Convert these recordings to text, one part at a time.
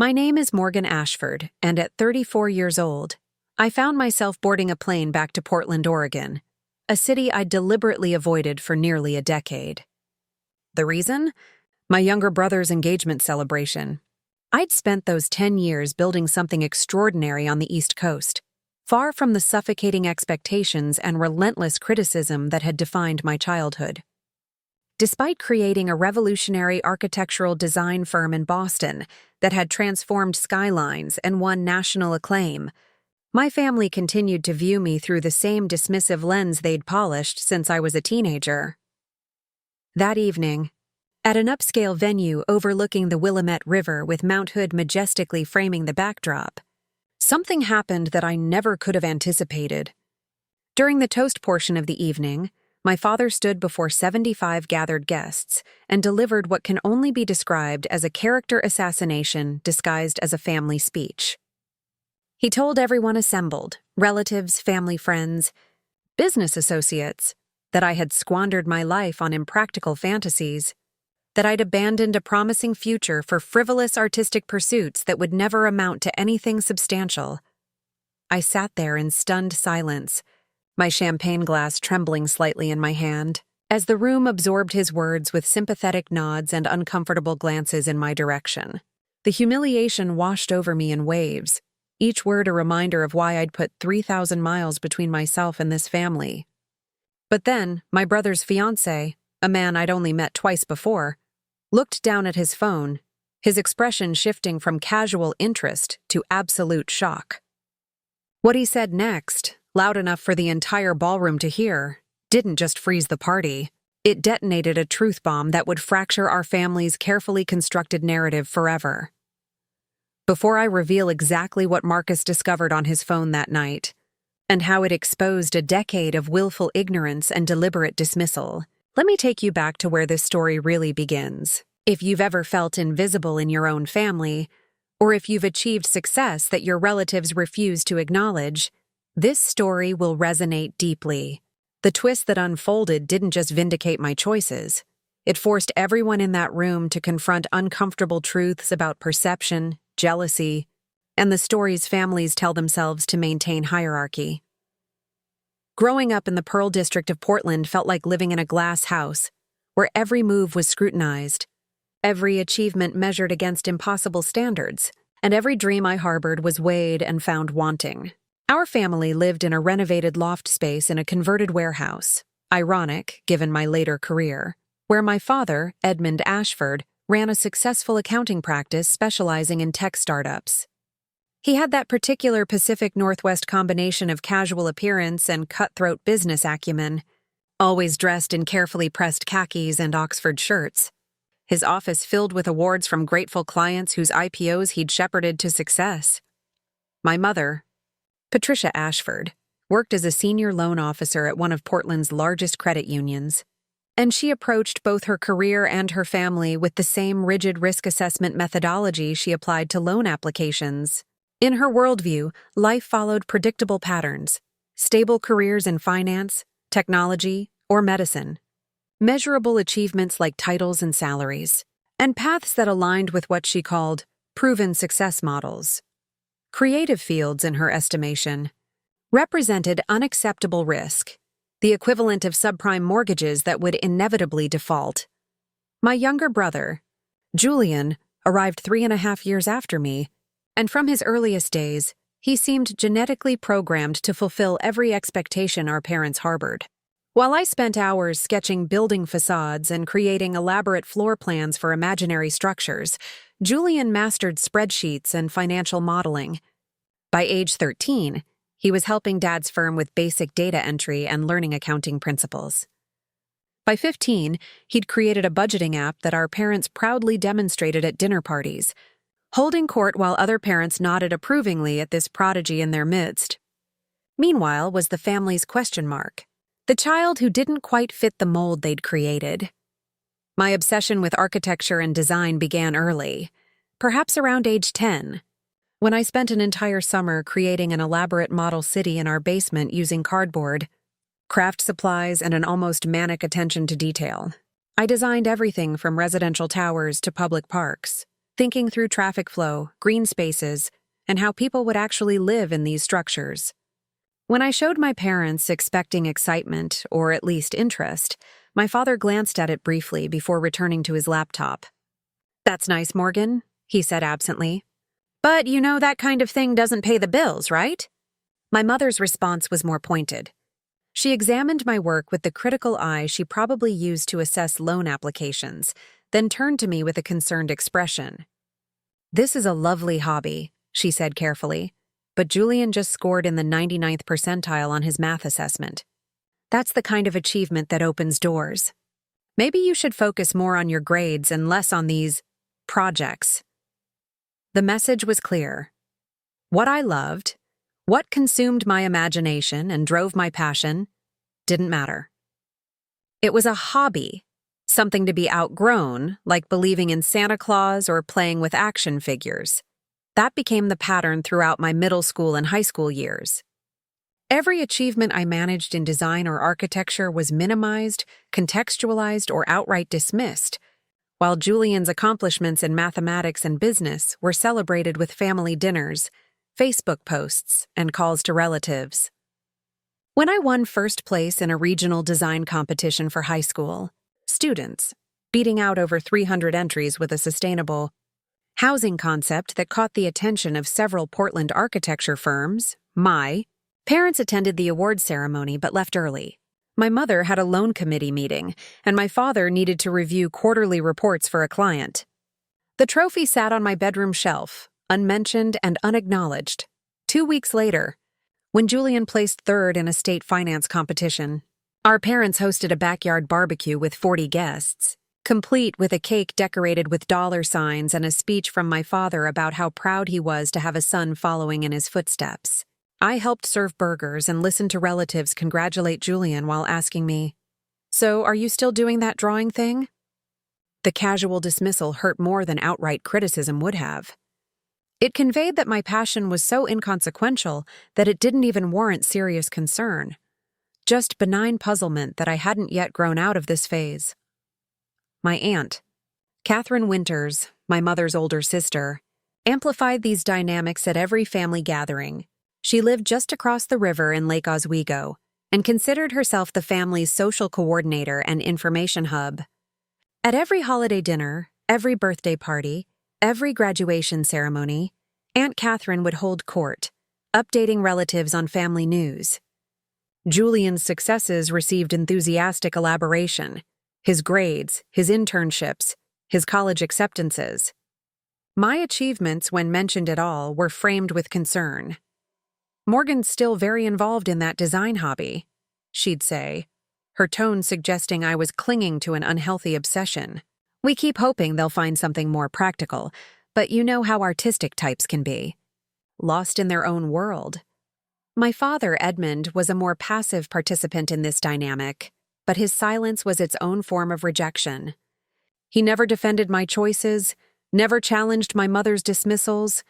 My name is Morgan Ashford, and at 34 years old, I found myself boarding a plane back to Portland, Oregon, a city I deliberately avoided for nearly a decade. The reason? My younger brother's engagement celebration. I'd spent those 10 years building something extraordinary on the East Coast, far from the suffocating expectations and relentless criticism that had defined my childhood. Despite creating a revolutionary architectural design firm in Boston that had transformed skylines and won national acclaim, my family continued to view me through the same dismissive lens they'd polished since I was a teenager. That evening, at an upscale venue overlooking the Willamette River with Mount Hood majestically framing the backdrop, something happened that I never could have anticipated. During the toast portion of the evening, my father stood before 75 gathered guests and delivered what can only be described as a character assassination disguised as a family speech. He told everyone assembled, relatives, family friends, business associates, that I had squandered my life on impractical fantasies, that I'd abandoned a promising future for frivolous artistic pursuits that would never amount to anything substantial. I sat there in stunned silence, my champagne glass trembling slightly in my hand, as the room absorbed his words with sympathetic nods and uncomfortable glances in my direction. The humiliation washed over me in waves, each word a reminder of why I'd put 3,000 miles between myself and this family. But then, my brother's fiancé, a man I'd only met twice before, looked down at his phone, his expression shifting from casual interest to absolute shock. What he said next, loud enough for the entire ballroom to hear, didn't just freeze the party. It detonated a truth bomb that would fracture our family's carefully constructed narrative forever. Before I reveal exactly what Marcus discovered on his phone that night, and how it exposed a decade of willful ignorance and deliberate dismissal, let me take you back to where this story really begins. If you've ever felt invisible in your own family, or if you've achieved success that your relatives refuse to acknowledge, this story will resonate deeply. The twist that unfolded didn't just vindicate my choices. It forced everyone in that room to confront uncomfortable truths about perception, jealousy, and the stories families tell themselves to maintain hierarchy. Growing up in the Pearl District of Portland felt like living in a glass house, where every move was scrutinized, every achievement measured against impossible standards, and every dream I harbored was weighed and found wanting. Our family lived in a renovated loft space in a converted warehouse, ironic given my later career, where my father, Edmund Ashford, ran a successful accounting practice specializing in tech startups. He had that particular Pacific Northwest combination of casual appearance and cutthroat business acumen, always dressed in carefully pressed khakis and Oxford shirts. His office filled with awards from grateful clients whose IPOs he'd shepherded to success. My mother, Patricia Ashford, worked as a senior loan officer at one of Portland's largest credit unions, and she approached both her career and her family with the same rigid risk assessment methodology she applied to loan applications. In her worldview, life followed predictable patterns: stable careers in finance, technology, or medicine, measurable achievements like titles and salaries, and paths that aligned with what she called proven success models. Creative fields, in her estimation, represented unacceptable risk, the equivalent of subprime mortgages that would inevitably default. My younger brother, Julian, arrived 3.5 years after me, and from his earliest days, he seemed genetically programmed to fulfill every expectation our parents harbored. While I spent hours sketching building facades and creating elaborate floor plans for imaginary structures, Julian mastered spreadsheets and financial modeling. By age 13, he was helping Dad's firm with basic data entry and learning accounting principles. By 15, he'd created a budgeting app that our parents proudly demonstrated at dinner parties, holding court while other parents nodded approvingly at this prodigy in their midst. Meanwhile was the family's question mark, the child who didn't quite fit the mold they'd created. My obsession with architecture and design began early, perhaps around age 10, when I spent an entire summer creating an elaborate model city in our basement using cardboard, craft supplies, and an almost manic attention to detail. I designed everything from residential towers to public parks, thinking through traffic flow, green spaces, and how people would actually live in these structures. When I showed my parents, expecting excitement, or at least interest, my father glanced at it briefly before returning to his laptop. "That's nice, Morgan," he said absently. "But you know that kind of thing doesn't pay the bills, right?" My mother's response was more pointed. She examined my work with the critical eye she probably used to assess loan applications, then turned to me with a concerned expression. "This is a lovely hobby," she said carefully, "but Julian just scored in the 99th percentile on his math assessment. That's the kind of achievement that opens doors. Maybe you should focus more on your grades and less on these projects." The message was clear. What I loved, what consumed my imagination and drove my passion, didn't matter. It was a hobby, something to be outgrown, like believing in Santa Claus or playing with action figures. That became the pattern throughout my middle school and high school years. Every achievement I managed in design or architecture was minimized, contextualized, or outright dismissed, while Julian's accomplishments in mathematics and business were celebrated with family dinners, Facebook posts, and calls to relatives. When I won first place in a regional design competition for high school students, beating out over 300 entries with a sustainable housing concept that caught the attention of several Portland architecture firms, my parents attended the award ceremony but left early. My mother had a loan committee meeting, and my father needed to review quarterly reports for a client. The trophy sat on my bedroom shelf, unmentioned and unacknowledged. 2 weeks later, when Julian placed third in a state finance competition, our parents hosted a backyard barbecue with 40 guests, complete with a cake decorated with dollar signs and a speech from my father about how proud he was to have a son following in his footsteps. I helped serve burgers and listened to relatives congratulate Julian while asking me, "So, are you still doing that drawing thing?" The casual dismissal hurt more than outright criticism would have. It conveyed that my passion was so inconsequential that it didn't even warrant serious concern. Just benign puzzlement that I hadn't yet grown out of this phase. My aunt, Catherine Winters, my mother's older sister, amplified these dynamics at every family gathering. She lived just across the river in Lake Oswego and considered herself the family's social coordinator and information hub. At every holiday dinner, every birthday party, every graduation ceremony, Aunt Catherine would hold court, updating relatives on family news. Julian's successes received enthusiastic elaboration: his grades, his internships, his college acceptances. My achievements, when mentioned at all, were framed with concern. "Morgan's still very involved in that design hobby," she'd say, her tone suggesting I was clinging to an unhealthy obsession. "We keep hoping they'll find something more practical, but you know how artistic types can be. Lost in their own world." My father, Edmund, was a more passive participant in this dynamic, but his silence was its own form of rejection. He never defended my choices, never challenged my mother's dismissals,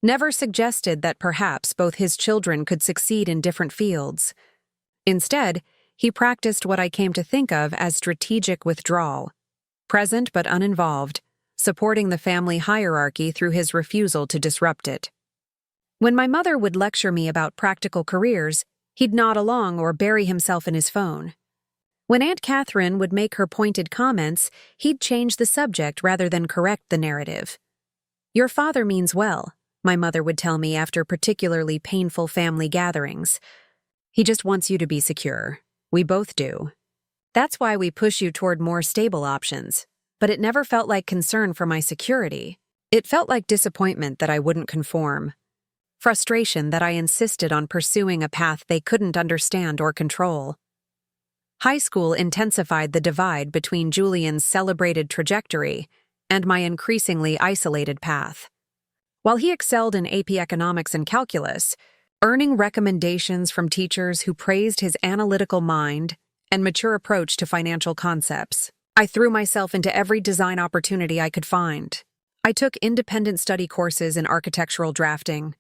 never suggested that perhaps both his children could succeed in different fields. Instead, he practiced what I came to think of as strategic withdrawal, present but uninvolved, supporting the family hierarchy through his refusal to disrupt it. When my mother would lecture me about practical careers, he'd nod along or bury himself in his phone. When Aunt Catherine would make her pointed comments, he'd change the subject rather than correct the narrative. "Your father means well," my mother would tell me after particularly painful family gatherings. "He just wants you to be secure. We both do. That's why we push you toward more stable options." But it never felt like concern for my security. It felt like disappointment that I wouldn't conform. Frustration that I insisted on pursuing a path they couldn't understand or control. High school intensified the divide between Julian's celebrated trajectory and my increasingly isolated path. While he excelled in AP economics and calculus, earning recommendations from teachers who praised his analytical mind and mature approach to financial concepts, I threw myself into every design opportunity I could find. I took independent study courses in architectural drafting,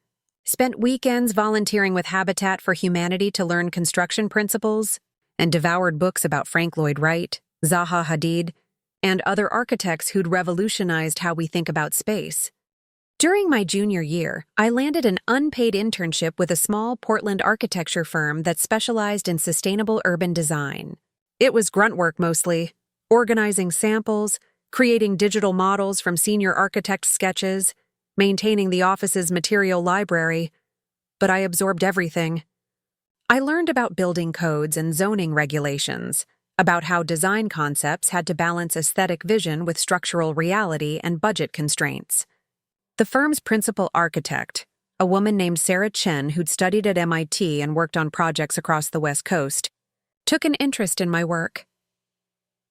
spent weekends volunteering with Habitat for Humanity to learn construction principles, and devoured books about Frank Lloyd Wright, Zaha Hadid, and other architects who'd revolutionized how we think about space. During my junior year, I landed an unpaid internship with a small Portland architecture firm that specialized in sustainable urban design. It was grunt work mostly, organizing samples, creating digital models from senior architect sketches, maintaining the office's material library, but I absorbed everything. I learned about building codes and zoning regulations, about how design concepts had to balance aesthetic vision with structural reality and budget constraints. The firm's principal architect, a woman named Sarah Chen who'd studied at MIT and worked on projects across the West Coast, took an interest in my work.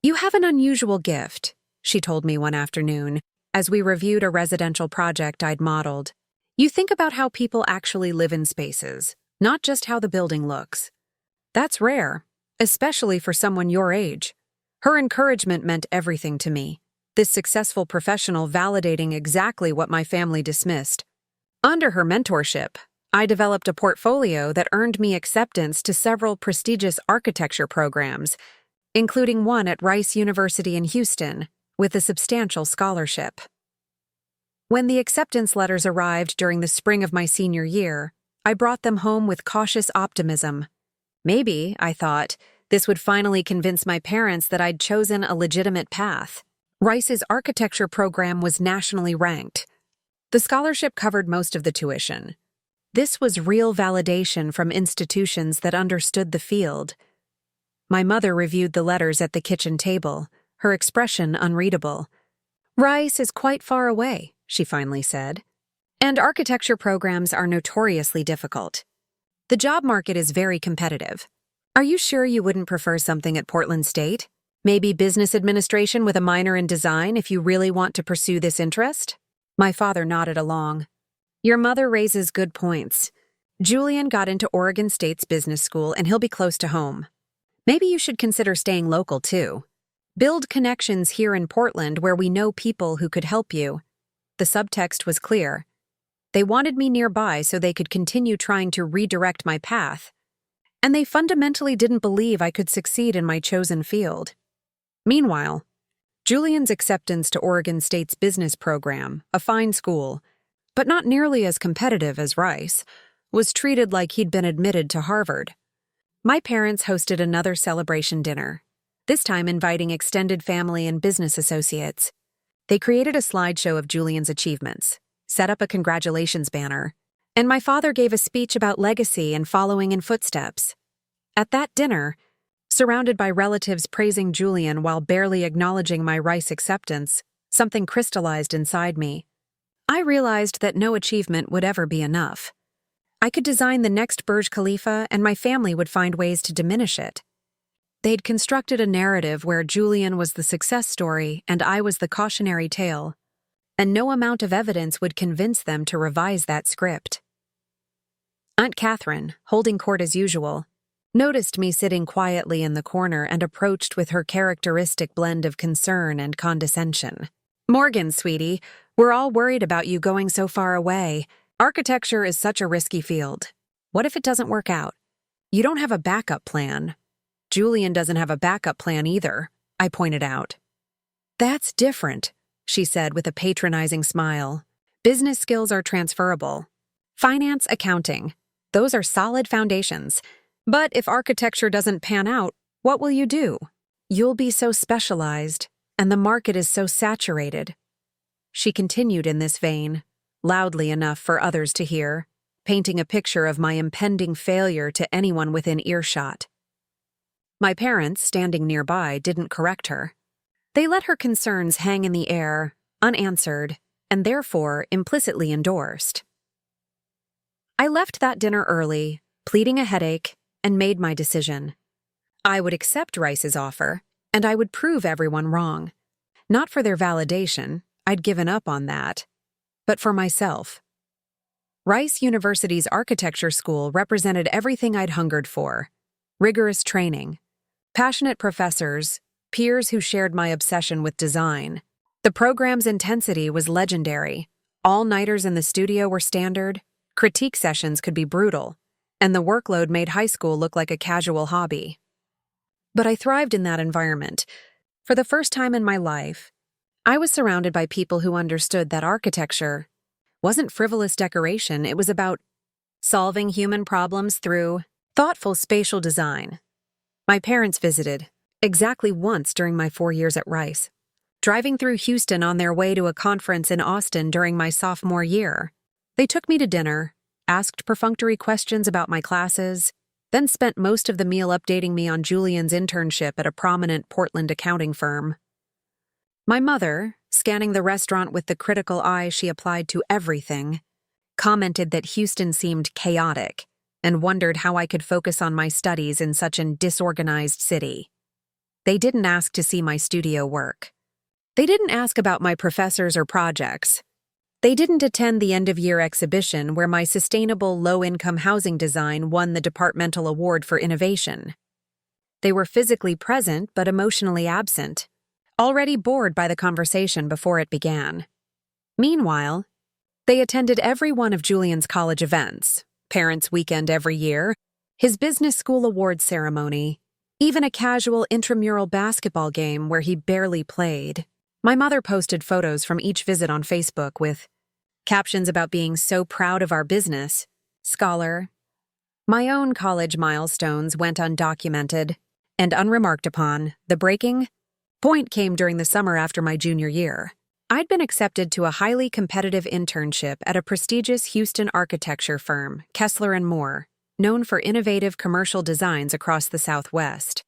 "You have an unusual gift," she told me one afternoon, as we reviewed a residential project I'd modeled. "You think about how people actually live in spaces, not just how the building looks. That's rare, especially for someone your age." Her encouragement meant everything to me, this successful professional validating exactly what my family dismissed. Under her mentorship, I developed a portfolio that earned me acceptance to several prestigious architecture programs, including one at Rice University in Houston, with a substantial scholarship. When the acceptance letters arrived during the spring of my senior year, I brought them home with cautious optimism. Maybe, I thought, this would finally convince my parents that I'd chosen a legitimate path. Rice's architecture program was nationally ranked. The scholarship covered most of the tuition. This was real validation from institutions that understood the field. My mother reviewed the letters at the kitchen table, her expression unreadable. "Rice is quite far away," she finally said. "And architecture programs are notoriously difficult. The job market is very competitive. Are you sure you wouldn't prefer something at Portland State? Maybe business administration with a minor in design if you really want to pursue this interest?" My father nodded along. "Your mother raises good points. Julian got into Oregon State's business school and he'll be close to home. Maybe you should consider staying local too. Build connections here in Portland where we know people who could help you." The subtext was clear. They wanted me nearby so they could continue trying to redirect my path. And they fundamentally didn't believe I could succeed in my chosen field. Meanwhile, Julian's acceptance to Oregon State's business program, a fine school, but not nearly as competitive as Rice, was treated like he'd been admitted to Harvard. My parents hosted another celebration dinner, this time inviting extended family and business associates. They created a slideshow of Julian's achievements, set up a congratulations banner, and my father gave a speech about legacy and following in footsteps. At that dinner, surrounded by relatives praising Julian while barely acknowledging my Rice acceptance, something crystallized inside me. I realized that no achievement would ever be enough. I could design the next Burj Khalifa and my family would find ways to diminish it. They'd constructed a narrative where Julian was the success story and I was the cautionary tale, and no amount of evidence would convince them to revise that script. Aunt Catherine, holding court as usual, noticed me sitting quietly in the corner and approached with her characteristic blend of concern and condescension. "Morgan, sweetie, we're all worried about you going so far away. Architecture is such a risky field. What if it doesn't work out? You don't have a backup plan." "Julian doesn't have a backup plan either," I pointed out. "That's different," she said with a patronizing smile. "Business skills are transferable. Finance, accounting, those are solid foundations. But if architecture doesn't pan out, what will you do? You'll be so specialized, and the market is so saturated." She continued in this vein, loudly enough for others to hear, painting a picture of my impending failure to anyone within earshot. My parents, standing nearby, didn't correct her. They let her concerns hang in the air, unanswered, and therefore implicitly endorsed. I left that dinner early, pleading a headache, and made my decision. I would accept Rice's offer, and I would prove everyone wrong. Not for their validation, I'd given up on that, but for myself. Rice University's architecture school represented everything I'd hungered for: rigorous training, passionate professors, peers who shared my obsession with design. The program's intensity was legendary. All-nighters in the studio were standard, critique sessions could be brutal, and the workload made high school look like a casual hobby. But I thrived in that environment. For the first time in my life, I was surrounded by people who understood that architecture wasn't frivolous decoration, it was about solving human problems through thoughtful spatial design. My parents visited exactly once during my 4 years at Rice, driving through Houston on their way to a conference in Austin during my sophomore year. They took me to dinner, asked perfunctory questions about my classes, then spent most of the meal updating me on Julian's internship at a prominent Portland accounting firm. My mother, scanning the restaurant with the critical eye she applied to everything, commented that Houston seemed chaotic and wondered how I could focus on my studies in such an disorganized city. They didn't ask to see my studio work. They didn't ask about my professors or projects. They didn't attend the end-of-year exhibition where my sustainable low-income housing design won the departmental award for innovation. They were physically present but emotionally absent, already bored by the conversation before it began. Meanwhile, they attended every one of Julian's college events, Parents' Weekend every year, his business school awards ceremony, even a casual intramural basketball game where he barely played. My mother posted photos from each visit on Facebook with captions about being so proud of our business, scholar. My own college milestones went undocumented and unremarked upon. The breaking point came during the summer after my junior year. I'd been accepted to a highly competitive internship at a prestigious Houston architecture firm, Kessler & Moore, known for innovative commercial designs across the Southwest.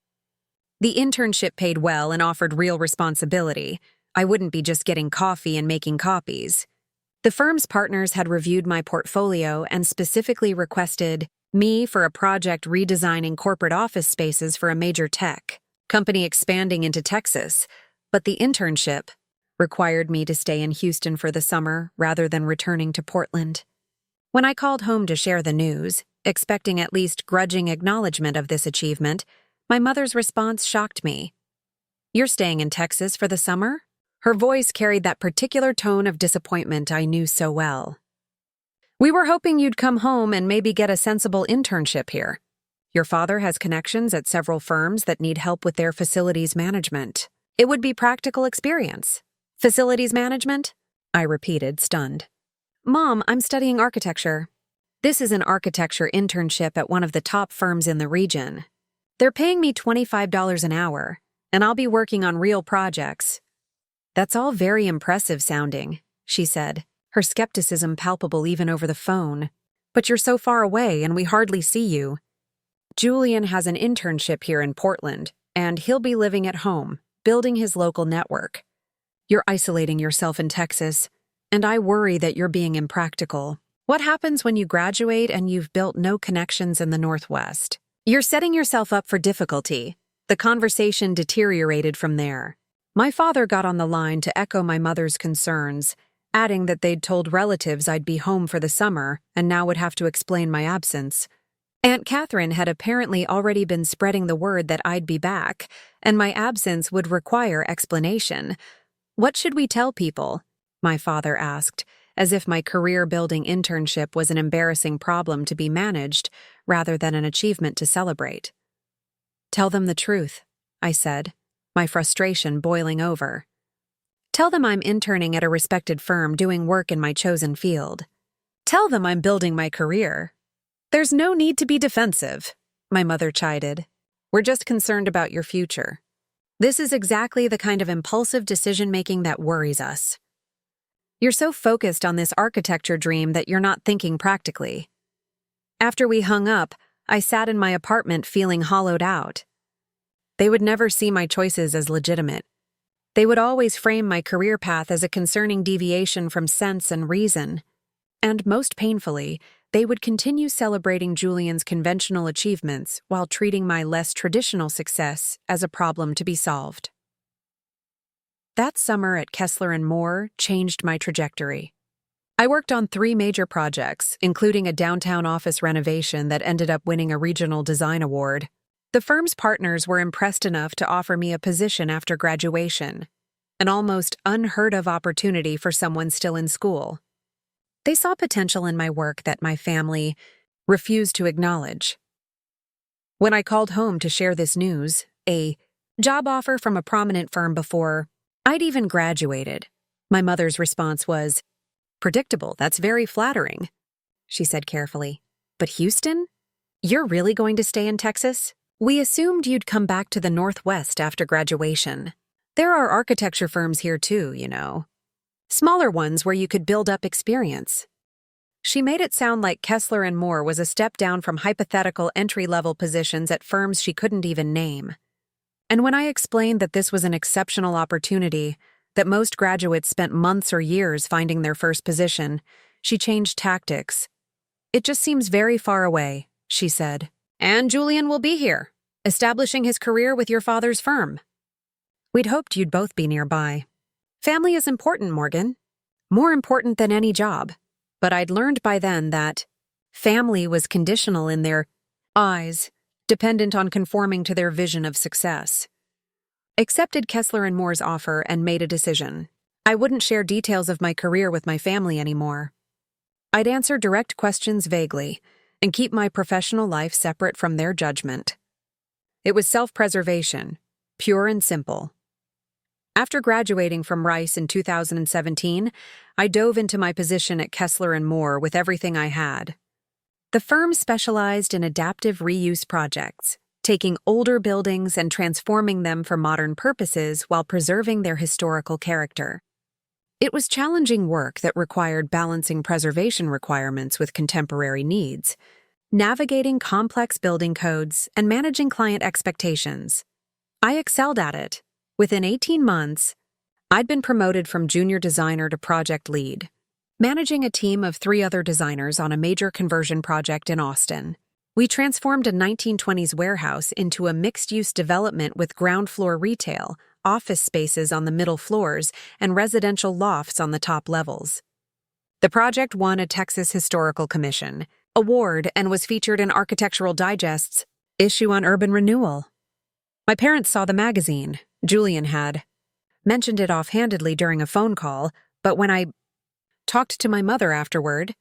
The internship paid well and offered real responsibility. I wouldn't be just getting coffee and making copies. The firm's partners had reviewed my portfolio and specifically requested me for a project redesigning corporate office spaces for a major tech company expanding into Texas, but the internship required me to stay in Houston for the summer rather than returning to Portland. When I called home to share the news, expecting at least grudging acknowledgement of this achievement, my mother's response shocked me. "You're staying in Texas for the summer?" Her voice carried that particular tone of disappointment I knew so well. "We were hoping you'd come home and maybe get a sensible internship here. Your father has connections at several firms that need help with their facilities management. It would be practical experience." "Facilities management?" I repeated, stunned. "Mom, I'm studying architecture. This is an architecture internship at one of the top firms in the region. They're paying me $25 an hour, and I'll be working on real projects." "That's all very impressive sounding," she said, her skepticism palpable even over the phone. "But you're so far away and we hardly see you." "Julian has an internship here in Portland, and he'll be living at home, building his local network. You're isolating yourself in Texas, and I worry that you're being impractical. What happens when you graduate and you've built no connections in the Northwest? You're setting yourself up for difficulty." The conversation deteriorated from there. My father got on the line to echo my mother's concerns, adding that they'd told relatives I'd be home for the summer and now would have to explain my absence. Aunt Catherine had apparently already been spreading the word that I'd be back, and my absence would require explanation. "What should we tell people?" my father asked, as if my career-building internship was an embarrassing problem to be managed rather than an achievement to celebrate. "Tell them the truth," I said, my frustration boiling over. "Tell them I'm interning at a respected firm doing work in my chosen field. Tell them I'm building my career." "There's no need to be defensive," my mother chided. "We're just concerned about your future. This is exactly the kind of impulsive decision-making that worries us. You're so focused on this architecture dream that you're not thinking practically." After we hung up, I sat in my apartment feeling hollowed out. They would never see my choices as legitimate. They would always frame my career path as a concerning deviation from sense and reason. And most painfully, they would continue celebrating Julian's conventional achievements while treating my less traditional success as a problem to be solved. That summer at Kessler & Moore changed my trajectory. I worked on 3 major projects, including a downtown office renovation that ended up winning a regional design award. The firm's partners were impressed enough to offer me a position after graduation, an almost unheard-of opportunity for someone still in school. They saw potential in my work that my family refused to acknowledge. When I called home to share this news, a Job offer from a prominent firm before I'd even graduated. My mother's response was, "Predictable, that's very flattering," she said carefully. "But Houston? You're really going to stay in Texas? We assumed you'd come back to the Northwest after graduation. There are architecture firms here too, you know. Smaller ones where you could build up experience." She made it sound like Kessler and Moore was a step down from hypothetical entry-level positions at firms she couldn't even name. And when I explained that this was an exceptional opportunity, that most graduates spent months or years finding their first position, she changed tactics. "It just seems very far away," she said. "And Julian will be here, establishing his career with your father's firm. We'd hoped you'd both be nearby. Family is important, Morgan. More important than any job." But I'd learned by then that family was conditional in their eyes, dependent on conforming to their vision of success. Accepted Kessler and Moore's offer and made a decision. I wouldn't share details of my career with my family anymore. I'd answer direct questions vaguely and keep my professional life separate from their judgment. It was self-preservation, pure and simple. After graduating from Rice in 2017, I dove into my position at Kessler and Moore with everything I had. The firm specialized in adaptive reuse projects, taking older buildings and transforming them for modern purposes while preserving their historical character. It was challenging work that required balancing preservation requirements with contemporary needs, navigating complex building codes, and managing client expectations. I excelled at it. Within 18 months, I'd been promoted from junior designer to project lead, managing a team of 3 other designers on a major conversion project in Austin. We transformed a 1920s warehouse into a mixed-use development with ground-floor retail, office spaces on the middle floors, and residential lofts on the top levels. The project won a Texas Historical Commission award and was featured in Architectural Digest's issue on urban renewal. My parents saw the magazine. Julian had mentioned it offhandedly during a phone call, but when I talked to my mother afterward,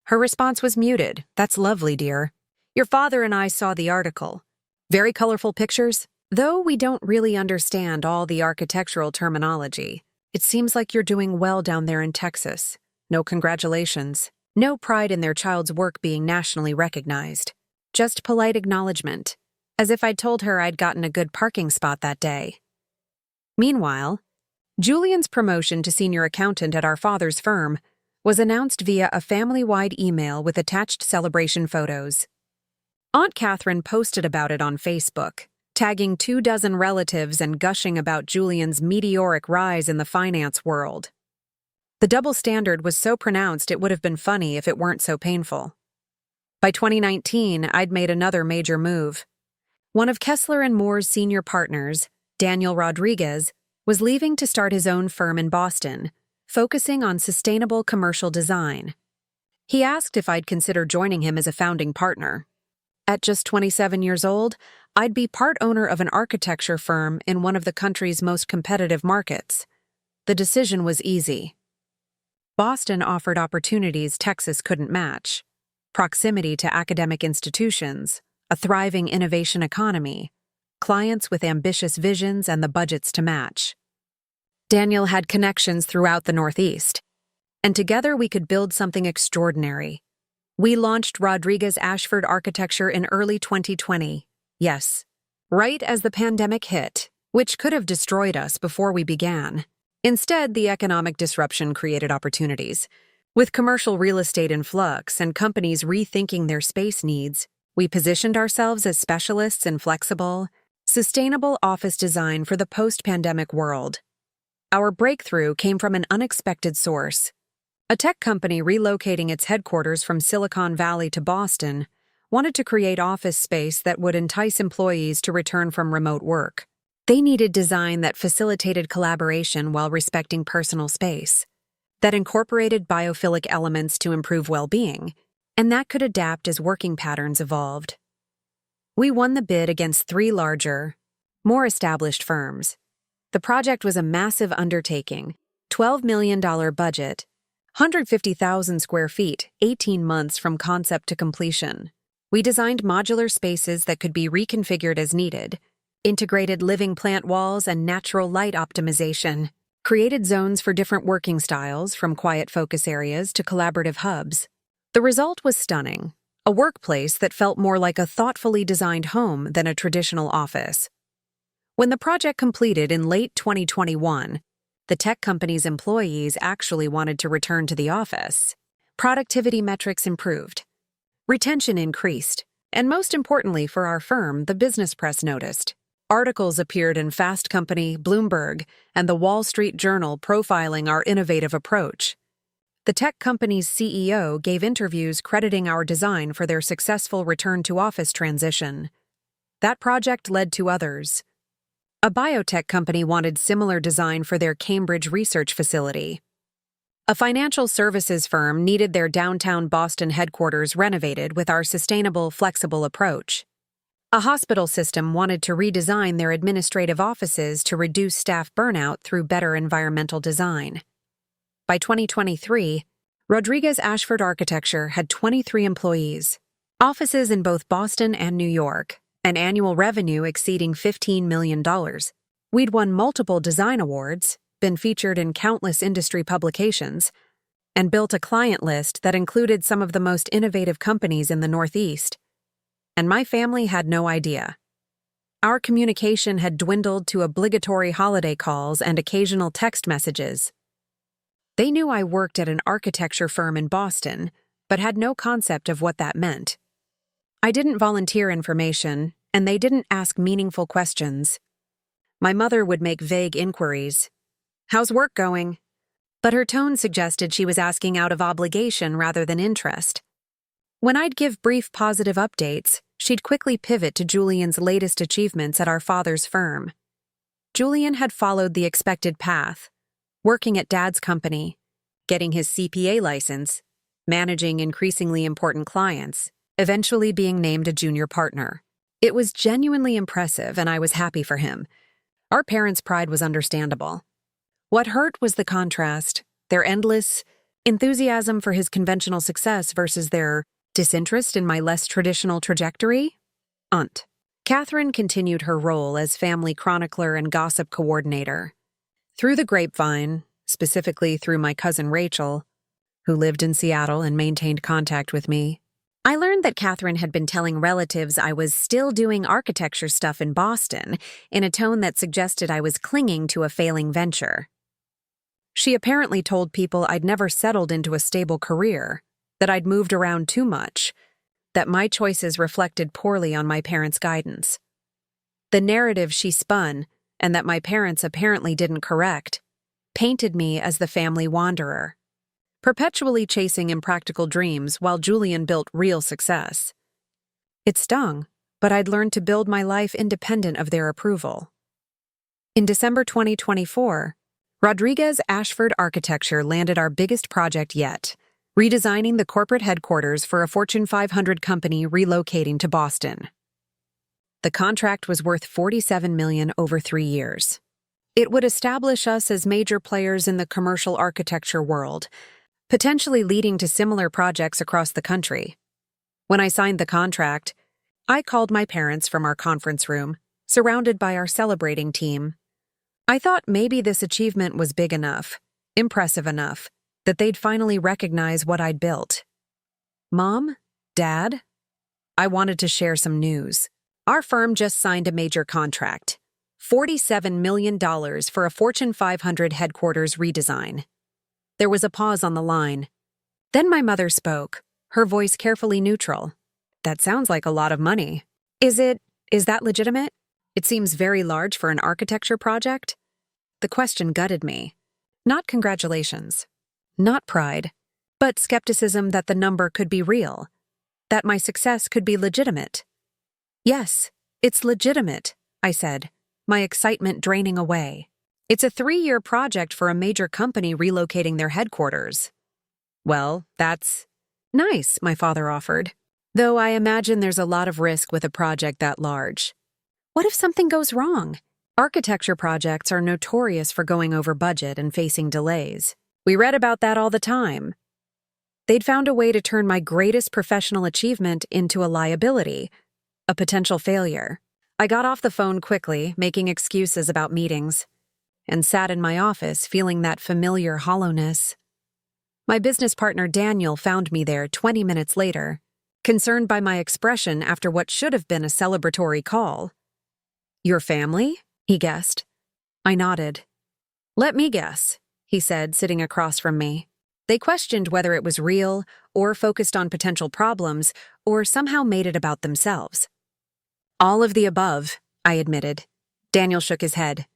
her response was muted. "That's lovely, dear. Your father and I saw the article. Very colorful pictures. Though we don't really understand all the architectural terminology, it seems like you're doing well down there in Texas. No congratulations. No pride in their child's work being nationally recognized. Just polite acknowledgement, as if I'd told her I'd gotten a good parking spot that day." Meanwhile, Julian's promotion to senior accountant at our father's firm was announced via a family-wide email with attached celebration photos. Aunt Catherine posted about it on Facebook, tagging 24 relatives and gushing about Julian's meteoric rise in the finance world. The double standard was so pronounced it would have been funny if it weren't so painful. By 2019, I'd made another major move. One of Kessler and Moore's senior partners, Daniel Rodriguez, was leaving to start his own firm in Boston, focusing on sustainable commercial design. He asked if I'd consider joining him as a founding partner. At just 27 years old, I'd be part owner of an architecture firm in one of the country's most competitive markets. The decision was easy. Boston offered opportunities Texas couldn't match: proximity to academic institutions, a thriving innovation economy, clients with ambitious visions, and the budgets to match. Daniel had connections throughout the Northeast, and together we could build something extraordinary. We launched Rodriguez Ashford Architecture in early 2020. Yes, right as the pandemic hit, which could have destroyed us before we began. Instead, the economic disruption created opportunities. With commercial real estate in flux and companies rethinking their space needs, we positioned ourselves as specialists in flexible, sustainable office design for the post-pandemic world. Our breakthrough came from an unexpected source. A tech company relocating its headquarters from Silicon Valley to Boston wanted to create office space that would entice employees to return from remote work. They needed design that facilitated collaboration while respecting personal space, that incorporated biophilic elements to improve well-being, and that could adapt as working patterns evolved. We won the bid against 3 larger, more established firms. The project was a massive undertaking, $12 million budget, 150,000 square feet, 18 months from concept to completion. We designed modular spaces that could be reconfigured as needed, integrated living plant walls and natural light optimization, created zones for different working styles from quiet focus areas to collaborative hubs. The result was stunning, a workplace that felt more like a thoughtfully designed home than a traditional office. When the project completed in late 2021, the tech company's employees actually wanted to return to the office. Productivity metrics improved. Retention increased. And most importantly for our firm, the business press noticed. Articles appeared in Fast Company, Bloomberg, and the Wall Street Journal profiling our innovative approach. The tech company's CEO gave interviews crediting our design for their successful return-to-office transition. That project led to others. A biotech company wanted similar design for their Cambridge research facility. A financial services firm needed their downtown Boston headquarters renovated with our sustainable, flexible approach. A hospital system wanted to redesign their administrative offices to reduce staff burnout through better environmental design. By 2023, Rodriguez Ashford Architecture had 23 employees, offices in both Boston and New York, an annual revenue exceeding $15 million. We'd won multiple design awards, been featured in countless industry publications, and built a client list that included some of the most innovative companies in the Northeast. And my family had no idea. Our communication had dwindled to obligatory holiday calls and occasional text messages. They knew I worked at an architecture firm in Boston, but had no concept of what that meant. I didn't volunteer information, and they didn't ask meaningful questions. My mother would make vague inquiries. "How's work going?" But her tone suggested she was asking out of obligation rather than interest. When I'd give brief positive updates, she'd quickly pivot to Julian's latest achievements at our father's firm. Julian had followed the expected path, working at Dad's company, getting his CPA license, managing increasingly important clients, eventually being named a junior partner. It was genuinely impressive, and I was happy for him. Our parents' pride was understandable. What hurt was the contrast, their endless enthusiasm for his conventional success versus their disinterest in my less traditional trajectory? Aunt Catherine continued her role as family chronicler and gossip coordinator. Through the grapevine, specifically through my cousin Rachel, who lived in Seattle and maintained contact with me, I learned that Catherine had been telling relatives I was still doing architecture stuff in Boston in a tone that suggested I was clinging to a failing venture. She apparently told people I'd never settled into a stable career, that I'd moved around too much, that my choices reflected poorly on my parents' guidance. The narrative she spun, and that my parents apparently didn't correct, painted me as the family wanderer, perpetually chasing impractical dreams while Julian built real success. It stung, but I'd learned to build my life independent of their approval. In December 2024, Rodriguez Ashford Architecture landed our biggest project yet, redesigning the corporate headquarters for a Fortune 500 company relocating to Boston. The contract was worth $47 million over 3 years. It would establish us as major players in the commercial architecture world, potentially leading to similar projects across the country. When I signed the contract, I called my parents from our conference room, surrounded by our celebrating team. I thought maybe this achievement was big enough, impressive enough, that they'd finally recognize what I'd built. Mom? Dad? I wanted to share some news. Our firm just signed a major contract, $47 million for a Fortune 500 headquarters redesign. There was a pause on the line. Then my mother spoke, her voice carefully neutral. "That sounds like a lot of money. Is that legitimate? It seems very large for an architecture project." The question gutted me. Not congratulations. Not pride, but skepticism that the number could be real, that my success could be legitimate. "Yes, it's legitimate," I said, my excitement draining away. "It's a 3-year project for a major company relocating their headquarters." "Well, that's nice," my father offered, "though I imagine there's a lot of risk with a project that large. What if something goes wrong? Architecture projects are notorious for going over budget and facing delays. We read about that all the time." They'd found a way to turn my greatest professional achievement into a liability, a potential failure. I got off the phone quickly, making excuses about meetings, and sat in my office feeling that familiar hollowness. My business partner Daniel found me there 20 minutes later, concerned by my expression after what should have been a celebratory call. "Your family?" he guessed. I nodded. "Let me guess," he said, sitting across from me. They questioned whether it was real, or focused on potential problems, or somehow made it about themselves. "All of the above," I admitted. Daniel shook his head.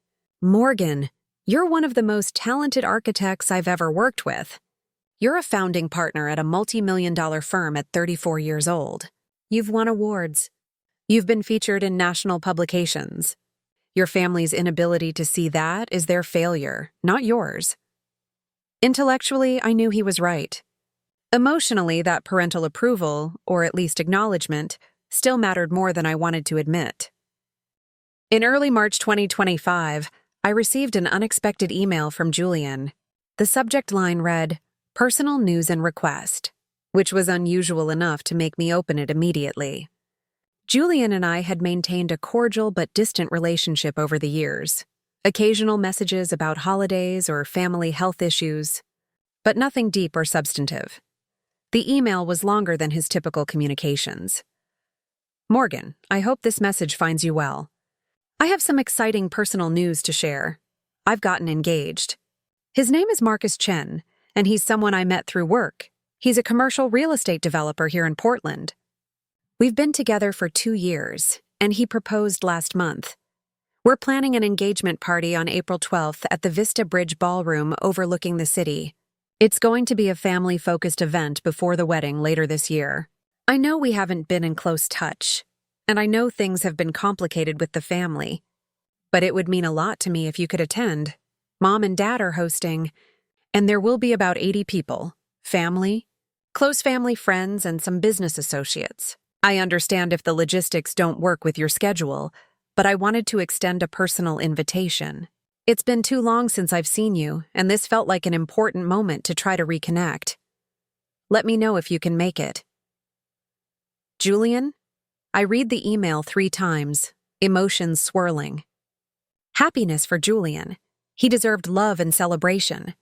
"Morgan, you're one of the most talented architects I've ever worked with. You're a founding partner at a multi-million-dollar firm at 34 years old. You've won awards. You've been featured in national publications. Your family's inability to see that is their failure, not yours." Intellectually, I knew he was right. Emotionally, that parental approval, or at least acknowledgement, still mattered more than I wanted to admit. In early March 2025, I received an unexpected email from Julian. The subject line read, "Personal news and request," which was unusual enough to make me open it immediately. Julian and I had maintained a cordial but distant relationship over the years. Occasional messages about holidays or family health issues, but nothing deep or substantive. The email was longer than his typical communications. "Morgan, I hope this message finds you well. I have some exciting personal news to share. I've gotten engaged. His name is Marcus Chen, and he's someone I met through work. He's a commercial real estate developer here in Portland. We've been together for 2 years, and he proposed last month. We're planning an engagement party on April 12th at the Vista Bridge Ballroom overlooking the city. It's going to be a family-focused event before the wedding later this year. I know we haven't been in close touch, and I know things have been complicated with the family, but it would mean a lot to me if you could attend. Mom and Dad are hosting, and there will be about 80 people, family, close family friends, and some business associates. I understand if the logistics don't work with your schedule, but I wanted to extend a personal invitation. It's been too long since I've seen you, and this felt like an important moment to try to reconnect. Let me know if you can make it. Julian?" I read the email 3 times, emotions swirling. Happiness for Julian. He deserved love and celebration.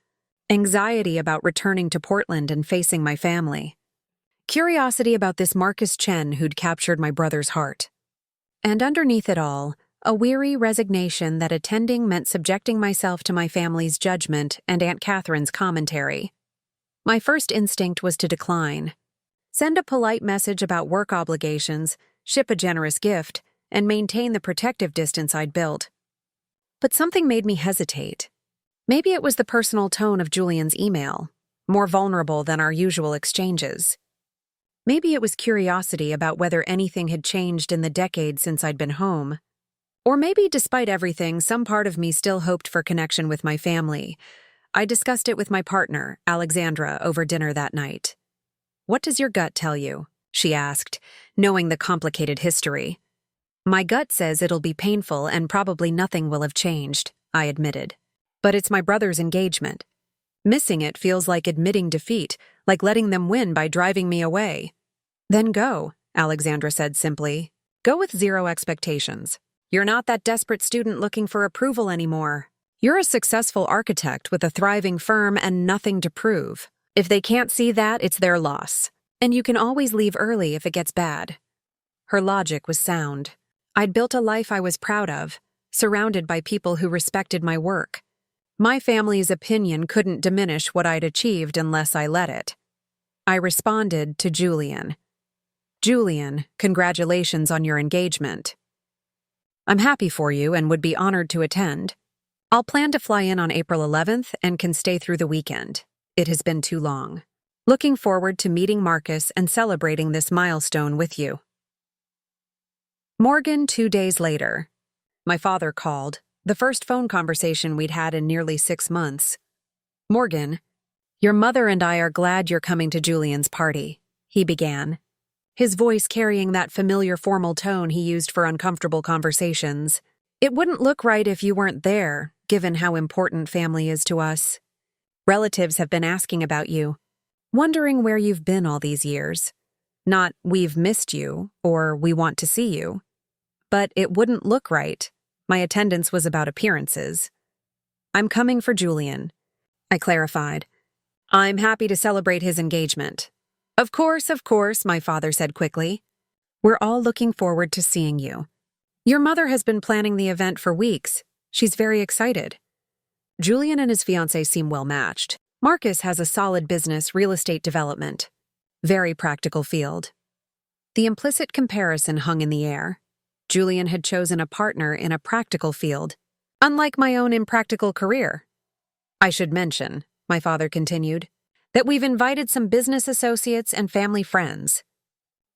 Anxiety about returning to Portland and facing my family. Curiosity about this Marcus Chen who'd captured my brother's heart. And underneath it all, a weary resignation that attending meant subjecting myself to my family's judgment and Aunt Catherine's commentary. My first instinct was to decline. Send a polite message about work obligations, ship a generous gift, and maintain the protective distance I'd built. But something made me hesitate. Maybe it was the personal tone of Julian's email, more vulnerable than our usual exchanges. Maybe it was curiosity about whether anything had changed in the decade since I'd been home. Or maybe, despite everything, some part of me still hoped for connection with my family. I discussed it with my partner, Alexandra, over dinner that night. "What does your gut tell you?" she asked, knowing the complicated history. "My gut says it'll be painful and probably nothing will have changed," I admitted. "But it's my brother's engagement. Missing it feels like admitting defeat, like letting them win by driving me away." "Then go," Alexandra said simply. "Go with 0 expectations. You're not that desperate student looking for approval anymore. You're a successful architect with a thriving firm and nothing to prove. If they can't see that, it's their loss. And you can always leave early if it gets bad." Her logic was sound. I'd built a life I was proud of, surrounded by people who respected my work. My family's opinion couldn't diminish what I'd achieved unless I let it. I responded to Julian. "Julian, congratulations on your engagement. I'm happy for you and would be honored to attend. I'll plan to fly in on April 11th and can stay through the weekend. It has been too long. Looking forward to meeting Marcus and celebrating this milestone with you." Morgan, 2 days later. My father called, the first phone conversation we'd had in nearly 6 months. "Morgan, your mother and I are glad you're coming to Julian's party," he began, his voice carrying that familiar formal tone he used for uncomfortable conversations. "It wouldn't look right if you weren't there, given how important family is to us. Relatives have been asking about you, wondering where you've been all these years. Not 'we've missed you' or 'we want to see you,' but it wouldn't look right. My attendance was about appearances. I'm coming for Julian, I clarified. I'm happy to celebrate his engagement. Of course, my father said quickly. We're all looking forward to seeing you. Your mother has been planning the event for weeks. She's very excited. Julian and his fiancé seem well matched. Marcus has a solid business, real estate development. Very practical field. The implicit comparison hung in the air. Julian had chosen a partner in a practical field, unlike my own impractical career. I should mention, my father continued, that we've invited some business associates and family friends.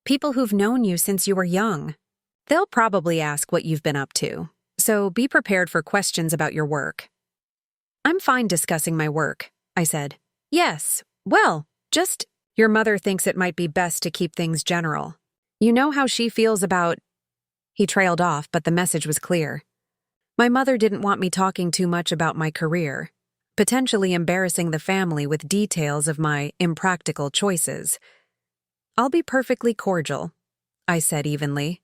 People who've known you since you were young. They'll probably ask what you've been up to, so be prepared for questions about your work. I'm fine discussing my work, I said. Yes, well, just, your mother thinks it might be best to keep things general. You know how she feels about... He trailed off, but the message was clear. My mother didn't want me talking too much about my career, potentially embarrassing the family with details of my impractical choices. I'll be perfectly cordial, I said evenly.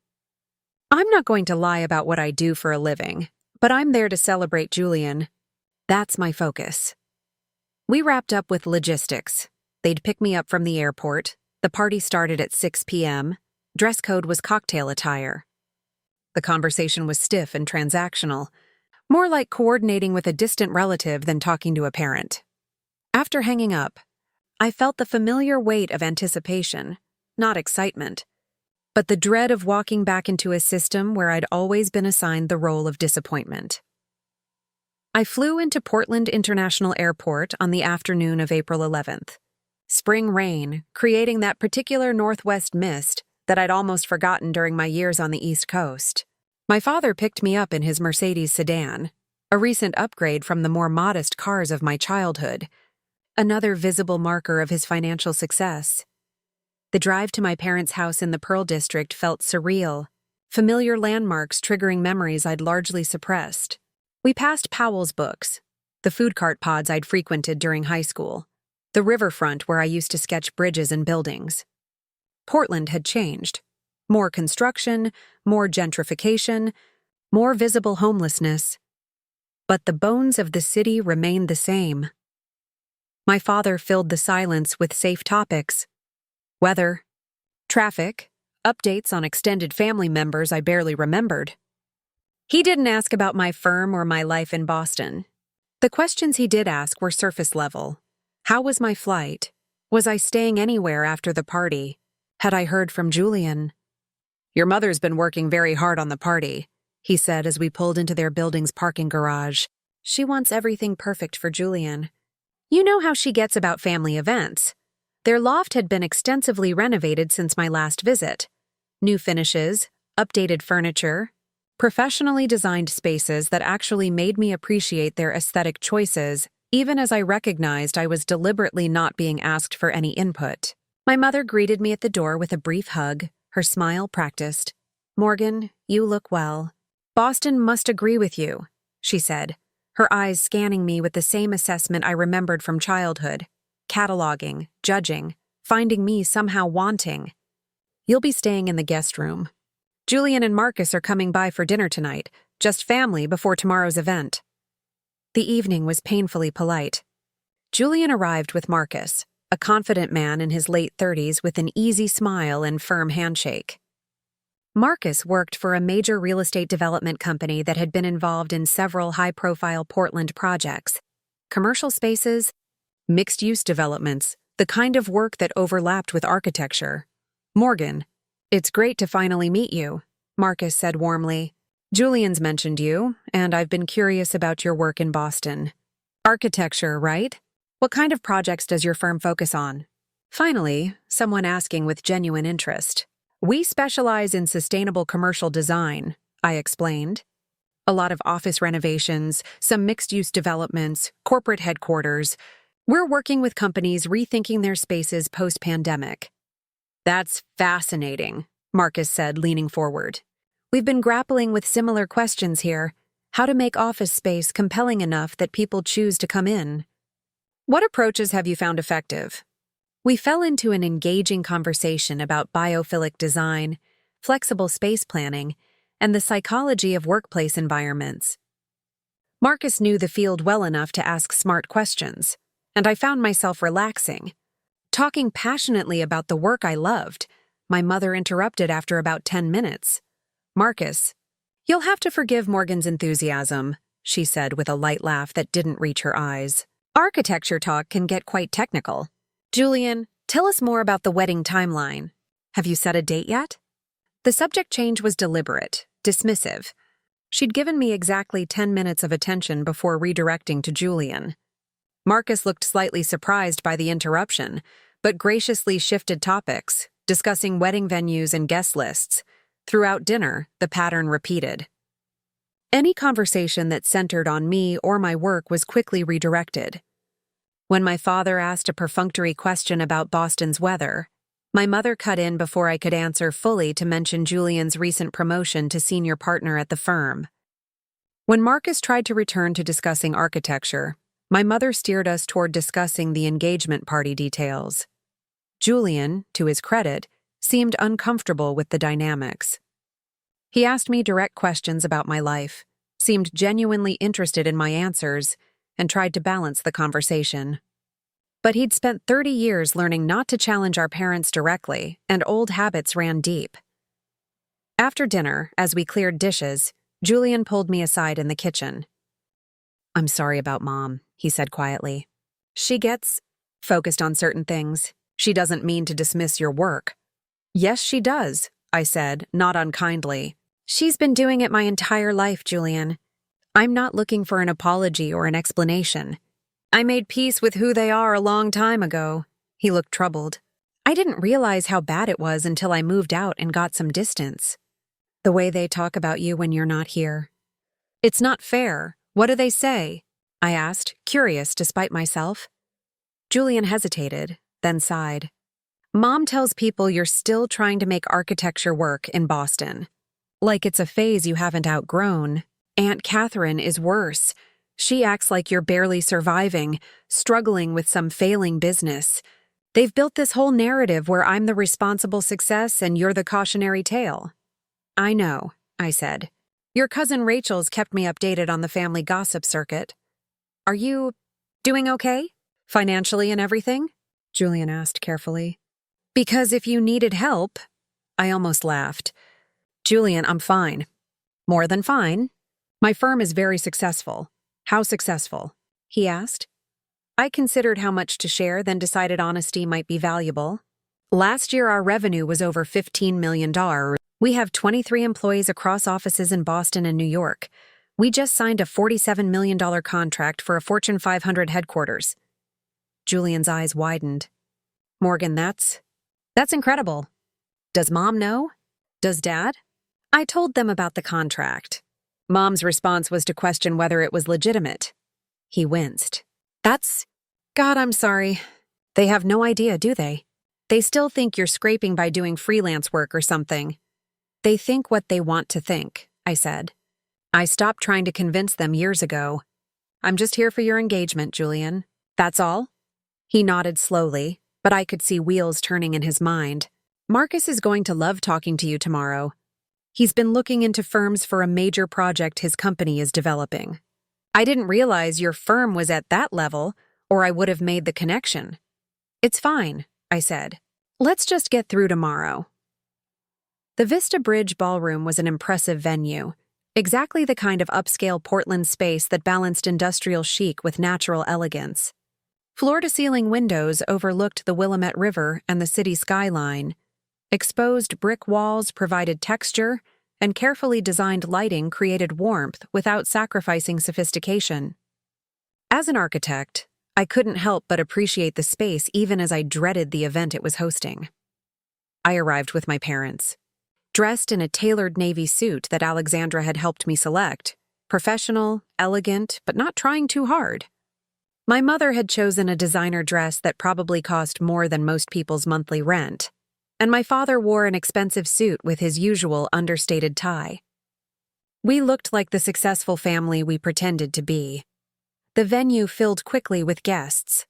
I'm not going to lie about what I do for a living, but I'm there to celebrate Julian. That's my focus. We wrapped up with logistics. They'd pick me up from the airport. The party started at 6 p.m. Dress code was cocktail attire. The conversation was stiff and transactional, more like coordinating with a distant relative than talking to a parent. After hanging up, I felt the familiar weight of anticipation, not excitement, but the dread of walking back into a system where I'd always been assigned the role of disappointment. I flew into Portland International Airport on the afternoon of April 11th. Spring rain, creating that particular northwest mist that I'd almost forgotten during my years on the East Coast. My father picked me up in his Mercedes sedan, a recent upgrade from the more modest cars of my childhood, another visible marker of his financial success. The drive to my parents' house in the Pearl District felt surreal, familiar landmarks triggering memories I'd largely suppressed. We passed Powell's Books, the food cart pods I'd frequented during high school, the riverfront where I used to sketch bridges and buildings. Portland had changed. More construction, more gentrification, more visible homelessness. But the bones of the city remained the same. My father filled the silence with safe topics. Weather, traffic, updates on extended family members I barely remembered. He didn't ask about my firm or my life in Boston. The questions he did ask were surface level. How was my flight? Was I staying anywhere after the party? Had I heard from Julian? Your mother's been working very hard on the party, he said as we pulled into their building's parking garage. She wants everything perfect for Julian. You know how she gets about family events. Their loft had been extensively renovated since my last visit. New finishes, updated furniture, professionally designed spaces that actually made me appreciate their aesthetic choices, even as I recognized I was deliberately not being asked for any input. My mother greeted me at the door with a brief hug, her smile practiced. Morgan, you look well. Boston must agree with you, she said, her eyes scanning me with the same assessment I remembered from childhood, cataloging, judging, finding me somehow wanting. You'll be staying in the guest room. Julian and Marcus are coming by for dinner tonight, just family before tomorrow's event. The evening was painfully polite. Julian arrived with Marcus, a confident man in his late 30s with an easy smile and firm handshake. Marcus worked for a major real estate development company that had been involved in several high-profile Portland projects, commercial spaces, mixed-use developments, the kind of work that overlapped with architecture. Morgan, it's great to finally meet you, Marcus said warmly. Julian's mentioned you, and I've been curious about your work in Boston. Architecture, right? What kind of projects does your firm focus on? Finally, someone asking with genuine interest. We specialize in sustainable commercial design, I explained. A lot of office renovations, some mixed-use developments, corporate headquarters. We're working with companies rethinking their spaces post-pandemic. That's fascinating, Marcus said, leaning forward. We've been grappling with similar questions here. How to make office space compelling enough that people choose to come in. What approaches have you found effective? We fell into an engaging conversation about biophilic design, flexible space planning, and the psychology of workplace environments. Marcus knew the field well enough to ask smart questions, and I found myself relaxing. Talking passionately about the work I loved, my mother interrupted after about 10 minutes. "Marcus, you'll have to forgive Morgan's enthusiasm," she said with a light laugh that didn't reach her eyes. "Architecture talk can get quite technical. Julian, tell us more about the wedding timeline. Have you set a date yet?" The subject change was deliberate, dismissive. She'd given me exactly 10 minutes of attention before redirecting to Julian. Marcus looked slightly surprised by the interruption, but graciously shifted topics, discussing wedding venues and guest lists. Throughout dinner, the pattern repeated. Any conversation that centered on me or my work was quickly redirected. When my father asked a perfunctory question about Boston's weather, my mother cut in before I could answer fully to mention Julian's recent promotion to senior partner at the firm. When Marcus tried to return to discussing architecture, my mother steered us toward discussing the engagement party details. Julian, to his credit, seemed uncomfortable with the dynamics. He asked me direct questions about my life, seemed genuinely interested in my answers, and tried to balance the conversation. But he'd spent 30 years learning not to challenge our parents directly, and old habits ran deep. After dinner, as we cleared dishes, Julian pulled me aside in the kitchen. "I'm sorry about Mom," he said quietly. "She gets focused on certain things. She doesn't mean to dismiss your work." "Yes, she does," I said, not unkindly. "She's been doing it my entire life, Julian. I'm not looking for an apology or an explanation. I made peace with who they are a long time ago." He looked troubled. "I didn't realize how bad it was until I moved out and got some distance. The way they talk about you when you're not here. It's not fair. What do they say?" I asked, curious despite myself. Julian hesitated, then sighed. "Mom tells people you're still trying to make architecture work in Boston. Like it's a phase you haven't outgrown. Aunt Catherine is worse. She acts like you're barely surviving, struggling with some failing business. They've built this whole narrative where I'm the responsible success and you're the cautionary tale." "I know," I said. "Your cousin Rachel's kept me updated on the family gossip circuit. Are you doing okay? Financially and everything?" Julian asked carefully. "Because if you needed help..." I almost laughed. "Julian, I'm fine. More than fine. My firm is very successful." "How successful?" he asked. I considered how much to share, then decided honesty might be valuable. "Last year our revenue was over $15 million. We have 23 employees across offices in Boston and New York. We just signed a $47 million contract for a Fortune 500 headquarters." Julian's eyes widened. "Morgan, that's incredible. Does Mom know? Does Dad?" I told them about the contract. Mom's response was to question whether it was legitimate. He winced. God, I'm sorry. They have no idea, do they? They still think you're scraping by doing freelance work or something." "They think what they want to think," I said. "I stopped trying to convince them years ago. I'm just here for your engagement, Julian. That's all?" He nodded slowly, but I could see wheels turning in his mind. "Marcus is going to love talking to you tomorrow. He's been looking into firms for a major project his company is developing. I didn't realize your firm was at that level, or I would have made the connection." "It's fine," I said. "Let's just get through tomorrow." The Vista Bridge Ballroom was an impressive venue, exactly the kind of upscale Portland space that balanced industrial chic with natural elegance. Floor-to-ceiling windows overlooked the Willamette River and the city skyline. Exposed brick walls provided texture, and carefully designed lighting created warmth without sacrificing sophistication. As an architect, I couldn't help but appreciate the space even as I dreaded the event it was hosting. I arrived with my parents. Dressed in a tailored navy suit that Alexandra had helped me select, professional, elegant, but not trying too hard. My mother had chosen a designer dress that probably cost more than most people's monthly rent, and my father wore an expensive suit with his usual understated tie. We looked like the successful family we pretended to be. The venue filled quickly with guests,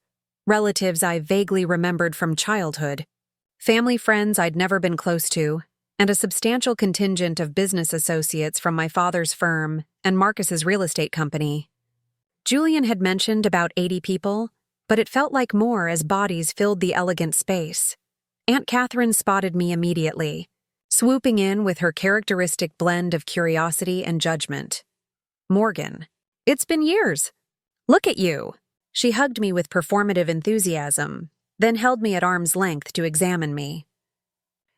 relatives I vaguely remembered from childhood, family friends I'd never been close to, and a substantial contingent of business associates from my father's firm and Marcus's real estate company. Julian had mentioned about 80 people, but it felt like more as bodies filled the elegant space. Aunt Catherine spotted me immediately, swooping in with her characteristic blend of curiosity and judgment. "Morgan, it's been years. Look at you." She hugged me with performative enthusiasm, then held me at arm's length to examine me.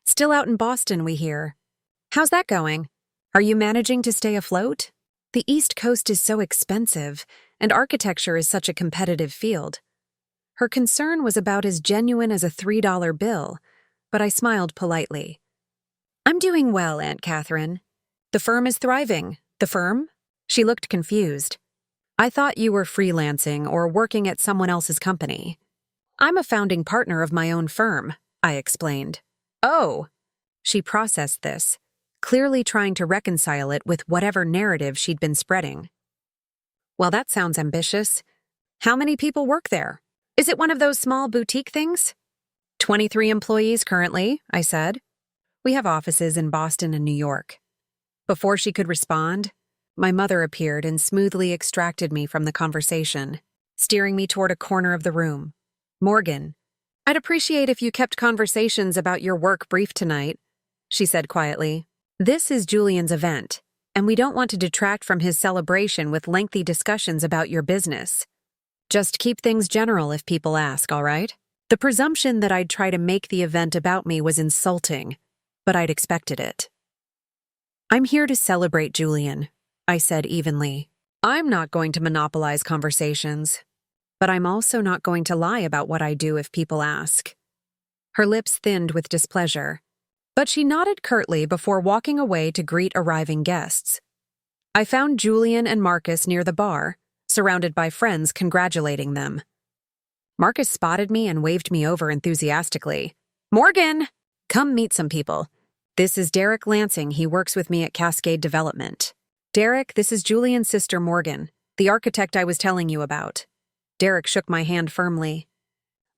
"Still out in Boston, we hear. How's that going? Are you managing to stay afloat? The East Coast is so expensive, and architecture is such a competitive field." Her concern was about as genuine as a $3 bill, but I smiled politely. "I'm doing well, Aunt Catherine. The firm is thriving." "The firm?" She looked confused. "I thought you were freelancing or working at someone else's company." "I'm a founding partner of my own firm," I explained. "Oh." She processed this, clearly trying to reconcile it with whatever narrative she'd been spreading. "Well, that sounds ambitious. How many people work there? Is it one of those small boutique things?" 23 employees currently, I said. "We have offices in Boston and New York." Before she could respond, my mother appeared and smoothly extracted me from the conversation, steering me toward a corner of the room. "Morgan, I'd appreciate if you kept conversations about your work brief tonight," she said quietly. "This is Julian's event, and we don't want to detract from his celebration with lengthy discussions about your business. Just keep things general if people ask, all right?" The presumption that I'd try to make the event about me was insulting, but I'd expected it. "I'm here to celebrate Julian," I said evenly. "I'm not going to monopolize conversations, but I'm also not going to lie about what I do if people ask." Her lips thinned with displeasure, but she nodded curtly before walking away to greet arriving guests. I found Julian and Marcus near the bar, surrounded by friends congratulating them. Marcus spotted me and waved me over enthusiastically. "Morgan! Come meet some people. This is Derek Lansing. He works with me at Cascade Development. Derek, this is Julian's sister Morgan, the architect I was telling you about." Derek shook my hand firmly.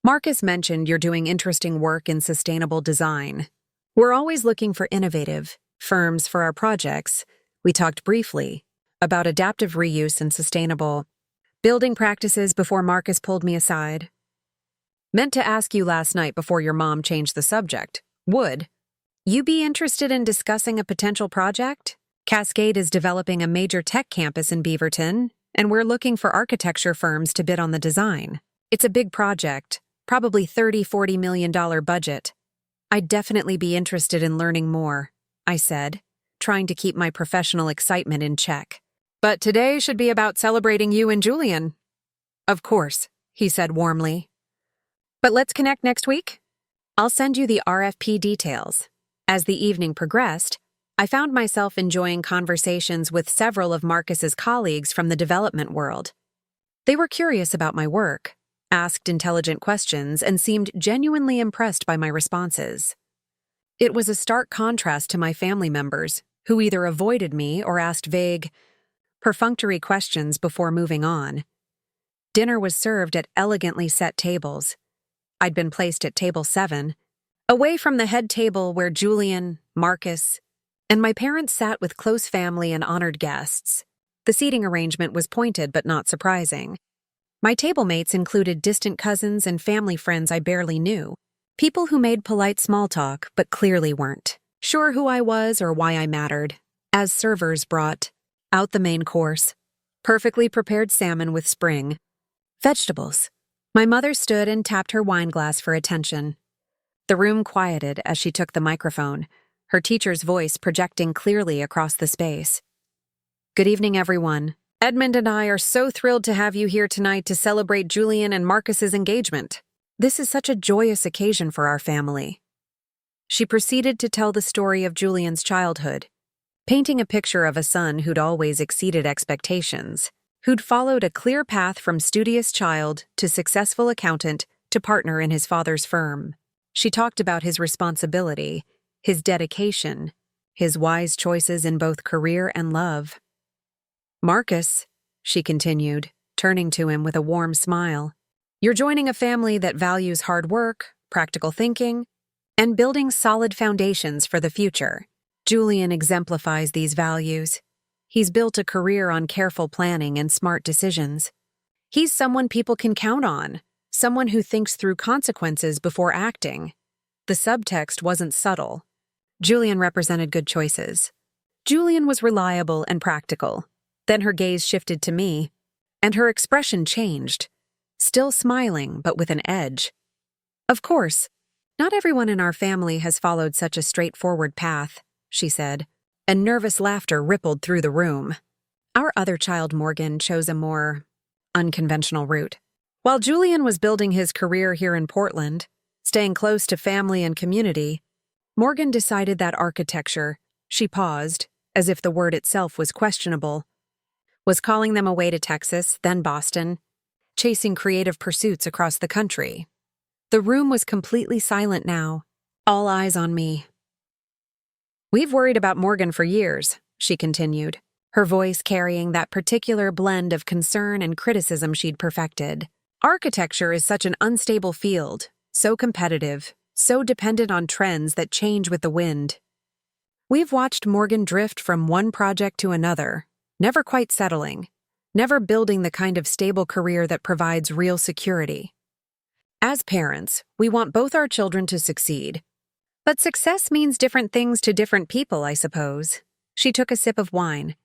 "Marcus mentioned you're doing interesting work in sustainable design. We're always looking for innovative firms for our projects." We talked briefly about adaptive reuse and sustainable building practices before Marcus pulled me aside. "Meant to ask you last night before your mom changed the subject. Would you be interested in discussing a potential project? Cascade is developing a major tech campus in Beaverton, and we're looking for architecture firms to bid on the design. It's a big project, probably $30–40 million budget. I'd definitely be interested in learning more," I said, trying to keep my professional excitement in check. "But today should be about celebrating you and Julian." "Of course," he said warmly. "But let's connect next week. I'll send you the RFP details." As the evening progressed, I found myself enjoying conversations with several of Marcus's colleagues from the development world. They were curious about my work, asked intelligent questions, and seemed genuinely impressed by my responses. It was a stark contrast to my family members, who either avoided me or asked vague, perfunctory questions before moving on. Dinner was served at elegantly set tables. I'd been placed at table 7, away from the head table where Julian, Marcus, and my parents sat with close family and honored guests. The seating arrangement was pointed but not surprising. My table mates included distant cousins and family friends I barely knew, people who made polite small talk but clearly weren't sure who I was or why I mattered, as servers brought out the main course, perfectly prepared salmon with spring vegetables. My mother stood and tapped her wine glass for attention. The room quieted as she took the microphone, her teacher's voice projecting clearly across the space. "Good evening, everyone. Edmund and I are so thrilled to have you here tonight to celebrate Julian and Marcus's engagement. This is such a joyous occasion for our family." She proceeded to tell the story of Julian's childhood, painting a picture of a son who'd always exceeded expectations, who'd followed a clear path from studious child to successful accountant to partner in his father's firm. She talked about his responsibility, his dedication, his wise choices in both career and love. "Marcus," she continued, turning to him with a warm smile, "you're joining a family that values hard work, practical thinking, and building solid foundations for the future. Julian exemplifies these values. He's built a career on careful planning and smart decisions. He's someone people can count on, someone who thinks through consequences before acting. The subtext wasn't subtle. Julian represented good choices. Julian was reliable and practical. Then her gaze shifted to me, and her expression changed, still smiling but with an edge. Of course, not everyone in our family has followed such a straightforward path, she said, and nervous laughter rippled through the room. Our other child, Morgan, chose a more unconventional route. While Julian was building his career here in Portland, staying close to family and community, Morgan decided that architecture, she paused, as if the word itself was questionable, was calling them away to Texas, then Boston, chasing creative pursuits across the country. The room was completely silent now, all eyes on me. We've worried about Morgan for years, she continued, her voice carrying that particular blend of concern and criticism she'd perfected. Architecture is such an unstable field, so competitive, so dependent on trends that change with the wind. We've watched Morgan drift from one project to another, never quite settling, never building the kind of stable career that provides real security. As parents, we want both our children to succeed. But success means different things to different people, I suppose. She took a sip of wine,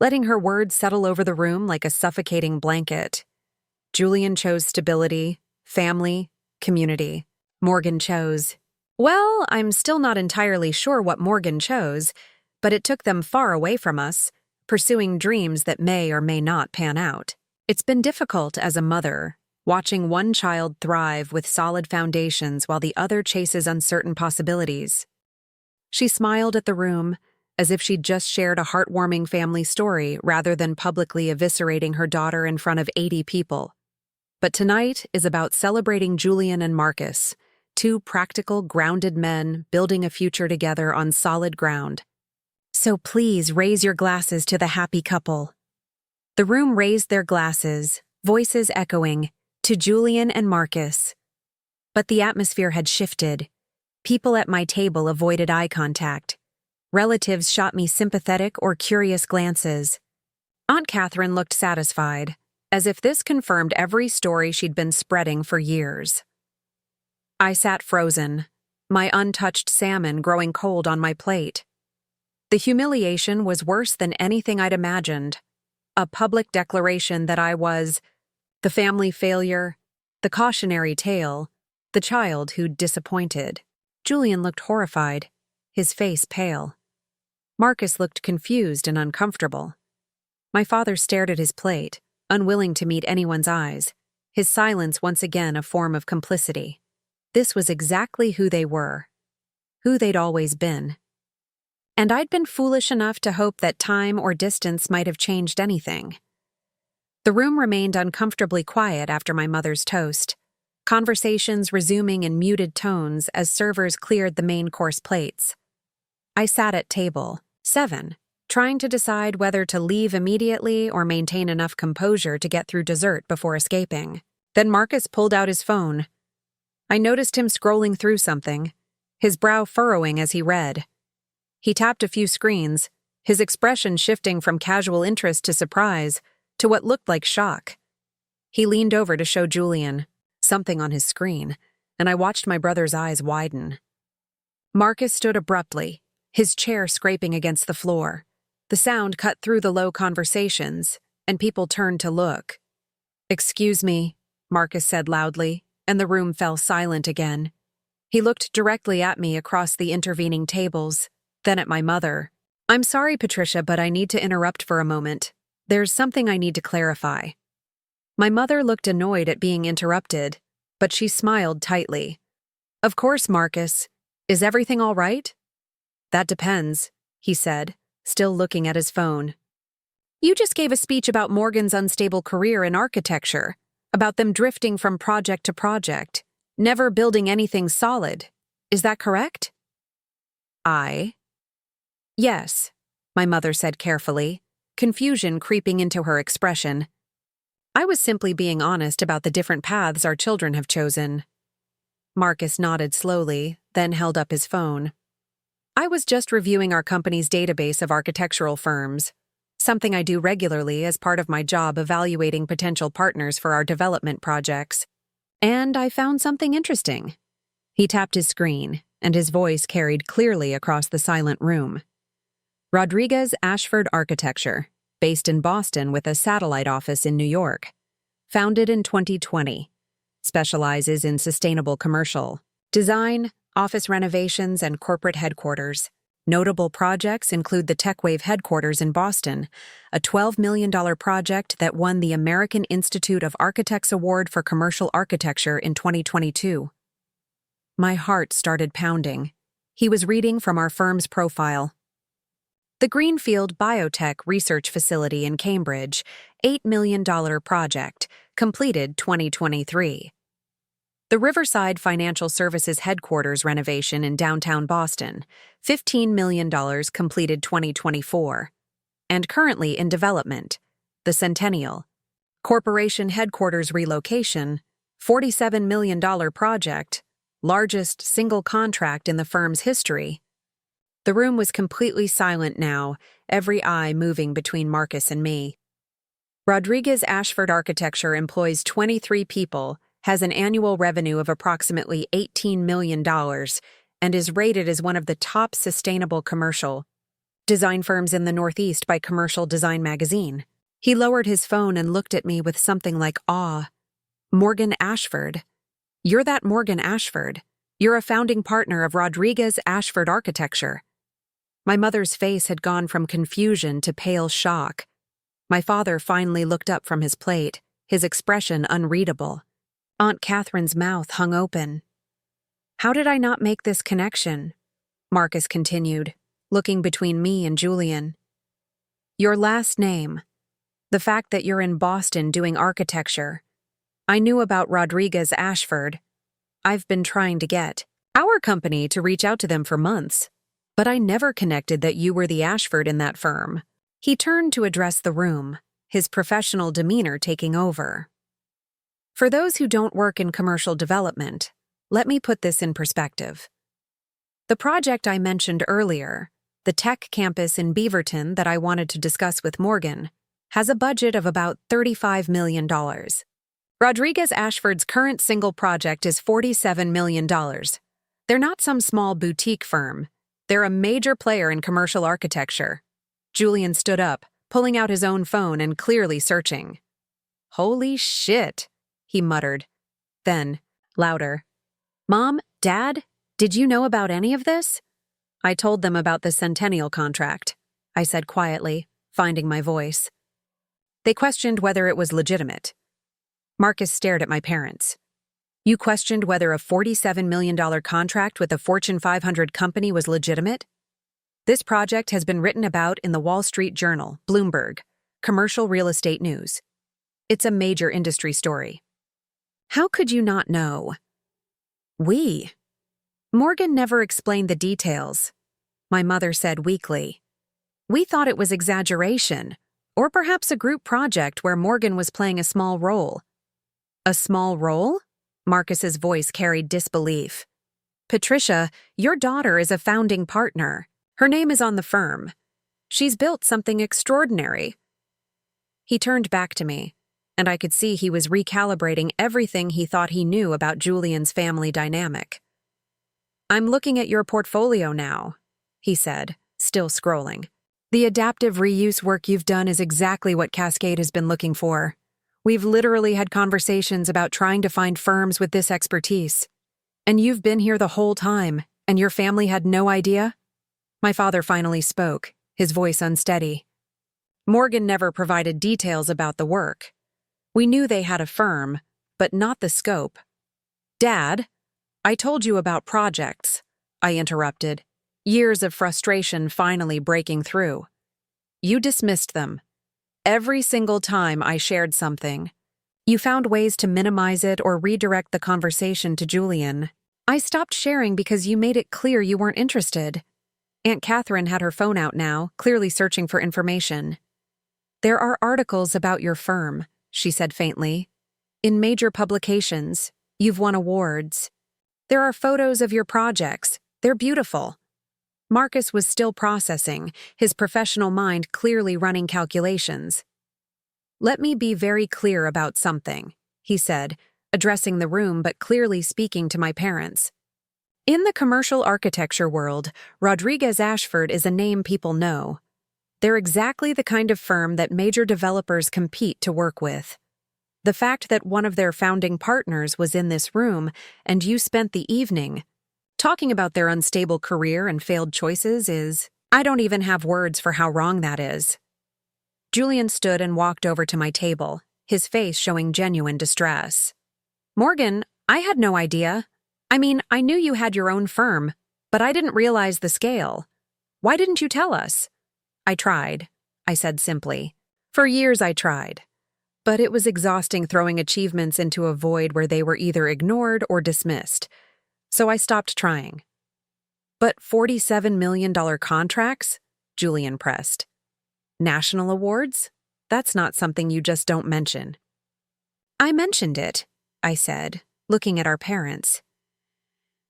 letting her words settle over the room like a suffocating blanket. Julian chose stability, family, community. Morgan chose. Well, I'm still not entirely sure what Morgan chose, but it took them far away from us, pursuing dreams that may or may not pan out. It's been difficult as a mother, watching one child thrive with solid foundations while the other chases uncertain possibilities. She smiled at the room, as if she'd just shared a heartwarming family story rather than publicly eviscerating her daughter in front of 80 people. But tonight is about celebrating Julian and Marcus, two practical, grounded men building a future together on solid ground. So please raise your glasses to the happy couple. The room raised their glasses, voices echoing, to Julian and Marcus. But the atmosphere had shifted. People at my table avoided eye contact. Relatives shot me sympathetic or curious glances. Aunt Catherine looked satisfied, as if this confirmed every story she'd been spreading for years. I sat frozen, my untouched salmon growing cold on my plate. The humiliation was worse than anything I'd imagined. A public declaration that I was the family failure, the cautionary tale, the child who'd disappointed. Julian looked horrified, his face pale. Marcus looked confused and uncomfortable. My father stared at his plate, unwilling to meet anyone's eyes, his silence once again a form of complicity. This was exactly who they were, who they'd always been. And I'd been foolish enough to hope that time or distance might have changed anything. The room remained uncomfortably quiet after my mother's toast, conversations resuming in muted tones as servers cleared the main course plates. I sat at table 7, trying to decide whether to leave immediately or maintain enough composure to get through dessert before escaping. Then Marcus pulled out his phone. I noticed him scrolling through something, his brow furrowing as he read. He tapped a few screens, his expression shifting from casual interest to surprise, to what looked like shock. He leaned over to show Julian something on his screen, and I watched my brother's eyes widen. Marcus stood abruptly, his chair scraping against the floor. The sound cut through the low conversations, and people turned to look. "Excuse me," Marcus said loudly, and the room fell silent again. He looked directly at me across the intervening tables, then at my mother. "I'm sorry, Patricia, but I need to interrupt for a moment. There's something I need to clarify." My mother looked annoyed at being interrupted, but she smiled tightly. "Of course, Marcus. Is everything all right?" "That depends," he said, still looking at his phone. "You just gave a speech about Morgan's unstable career in architecture, about them drifting from project to project, never building anything solid. Is that correct?" "Yes," my mother said carefully, confusion creeping into her expression. "I was simply being honest about the different paths our children have chosen." Marcus nodded slowly, then held up his phone. I was just reviewing our company's database of architectural firms, something I do regularly as part of my job evaluating potential partners for our development projects. And I found something interesting. He tapped his screen, and his voice carried clearly across the silent room. Rodriguez Ashford Architecture, based in Boston with a satellite office in New York. Founded in 2020. Specializes in sustainable commercial design, office renovations, and corporate headquarters. Notable projects include the TechWave headquarters in Boston, a $12 million project that won the American Institute of Architects Award for Commercial Architecture in 2022. My heart started pounding. He was reading from our firm's profile. The Greenfield Biotech Research Facility in Cambridge, $8 million project, completed 2023. The Riverside Financial Services headquarters renovation in downtown Boston, $15 million, completed 2024. And currently in development, the Centennial Corporation headquarters relocation, $47 million project, largest single contract in the firm's history. The room was completely silent now, every eye moving between Marcus and me. Rodriguez Ashford Architecture employs 23 people, has an annual revenue of approximately $18 million, and is rated as one of the top sustainable commercial design firms in the Northeast by Commercial Design magazine. He lowered his phone and looked at me with something like awe. Morgan Ashford. You're that Morgan Ashford. You're a founding partner of Rodriguez Ashford Architecture. My mother's face had gone from confusion to pale shock. My father finally looked up from his plate, his expression unreadable. Aunt Catherine's mouth hung open. How did I not make this connection? Marcus continued, looking between me and Julian. Your last name. The fact that you're in Boston doing architecture. I knew about Rodriguez Ashford. I've been trying to get our company to reach out to them for months, but I never connected that you were the Ashford in that firm. He turned to address the room, his professional demeanor taking over. For those who don't work in commercial development, let me put this in perspective. The project I mentioned earlier, the tech campus in Beaverton that I wanted to discuss with Morgan, has a budget of about $35 million. Rodriguez Ashford's current single project is $47 million. They're not some small boutique firm. They're a major player in commercial architecture. Julian stood up, pulling out his own phone and clearly searching. Holy shit, he muttered. Then, louder. Mom, Dad, did you know about any of this? I told them about the Centennial contract, I said quietly, finding my voice. They questioned whether it was legitimate. Marcus stared at my parents. You questioned whether a $47 million contract with a Fortune 500 company was legitimate? This project has been written about in the Wall Street Journal, Bloomberg, Commercial Real Estate News. It's a major industry story. How could you not know? Morgan never explained the details. My mother said weakly. We thought it was exaggeration, or perhaps a group project where Morgan was playing a small role. A small role? Marcus's voice carried disbelief. Patricia, your daughter is a founding partner. Her name is on the firm. She's built something extraordinary. He turned back to me, and I could see he was recalibrating everything he thought he knew about Julian's family dynamic. I'm looking at your portfolio now, he said, still scrolling. The adaptive reuse work you've done is exactly what Cascade has been looking for. We've literally had conversations about trying to find firms with this expertise. And you've been here the whole time, and your family had no idea? My father finally spoke, his voice unsteady. Morgan never provided details about the work. We knew they had a firm, but not the scope. Dad, I told you about projects, I interrupted, years of frustration finally breaking through. You dismissed them. Every single time I shared something, you found ways to minimize it or redirect the conversation to Julian. I stopped sharing because you made it clear you weren't interested. Aunt Catherine had her phone out now, clearly searching for information. There are articles about your firm, she said faintly. In major publications, you've won awards. There are photos of your projects. They're beautiful." Marcus was still processing, his professional mind clearly running calculations. "Let me be very clear about something," he said, addressing the room but clearly speaking to my parents. "In the commercial architecture world, Rodriguez Ashford is a name people know. They're exactly the kind of firm that major developers compete to work with. The fact that one of their founding partners was in this room and you spent the evening talking about their unstable career and failed choices I don't even have words for how wrong that is." Julian stood and walked over to my table, his face showing genuine distress. "Morgan, I had no idea. I mean, I knew you had your own firm, but I didn't realize the scale. Why didn't you tell us?" "I tried," I said simply. "For years I tried. But it was exhausting throwing achievements into a void where they were either ignored or dismissed. So I stopped trying." "But $47 million contracts?" Julian pressed. "National awards? That's not something you just don't mention." "I mentioned it," I said, looking at our parents.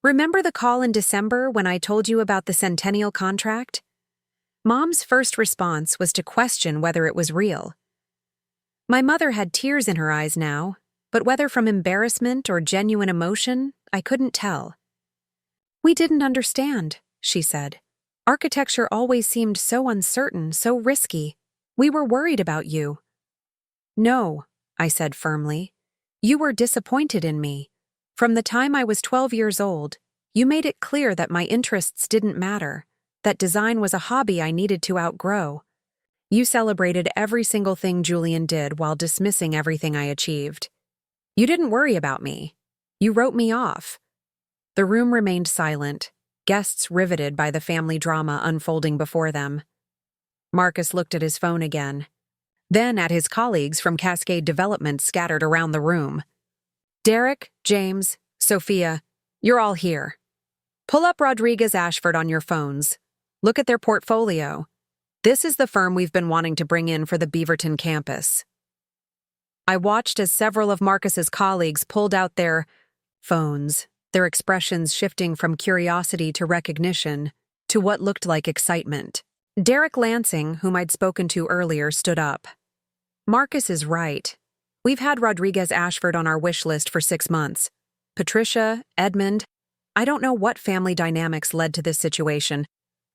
"Remember the call in December when I told you about the Centennial contract?" Mom's first response was to question whether it was real. My mother had tears in her eyes now, but whether from embarrassment or genuine emotion, I couldn't tell. "We didn't understand," she said. "Architecture always seemed so uncertain, so risky. We were worried about you." "No," I said firmly. "You were disappointed in me. From the time I was 12 years old, you made it clear that my interests didn't matter, that design was a hobby I needed to outgrow. You celebrated every single thing Julian did while dismissing everything I achieved. You didn't worry about me. You wrote me off." The room remained silent, guests riveted by the family drama unfolding before them. Marcus looked at his phone again, then at his colleagues from Cascade Development scattered around the room. "Derek, James, Sophia, you're all here. Pull up Rodriguez Ashford on your phones. Look at their portfolio. This is the firm we've been wanting to bring in for the Beaverton campus." I watched as several of Marcus's colleagues pulled out their phones, their expressions shifting from curiosity to recognition to what looked like excitement. Derek Lansing, whom I'd spoken to earlier, stood up. "Marcus is right. We've had Rodriguez Ashford on our wish list for 6 months. Patricia, Edmund, I don't know what family dynamics led to this situation,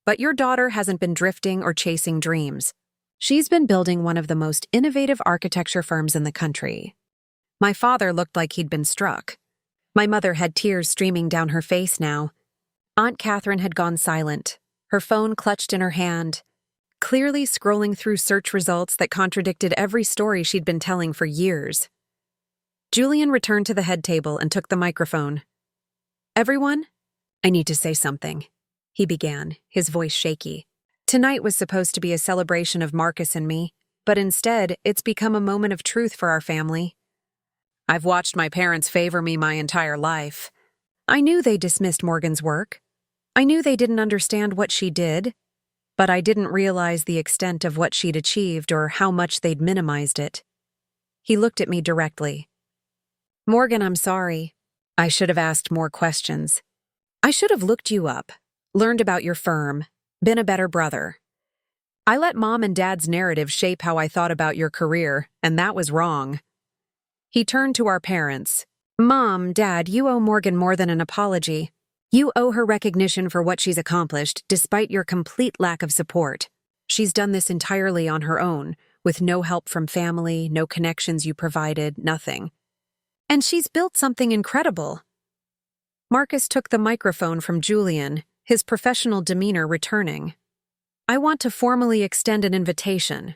but your daughter hasn't been drifting or chasing dreams. She's been building one of the most innovative architecture firms in the country." My father looked like he'd been struck. My mother had tears streaming down her face now. Aunt Catherine had gone silent, her phone clutched in her hand, clearly scrolling through search results that contradicted every story she'd been telling for years. Julian returned to the head table and took the microphone. "Everyone, I need to say something," he began, his voice shaky. "Tonight was supposed to be a celebration of Marcus and me, but instead, it's become a moment of truth for our family. I've watched my parents favor me my entire life. I knew they dismissed Morgan's work. I knew they didn't understand what she did, but I didn't realize the extent of what she'd achieved or how much they'd minimized it." He looked at me directly. "Morgan, I'm sorry. I should have asked more questions. I should have looked you up, learned about your firm, been a better brother. I let Mom and Dad's narrative shape how I thought about your career, and that was wrong." He turned to our parents. "Mom, Dad, you owe Morgan more than an apology. You owe her recognition for what she's accomplished, despite your complete lack of support. She's done this entirely on her own, with no help from family, no connections you provided, nothing. And she's built something incredible." Marcus took the microphone from Julian, his professional demeanor returning. "I want to formally extend an invitation,"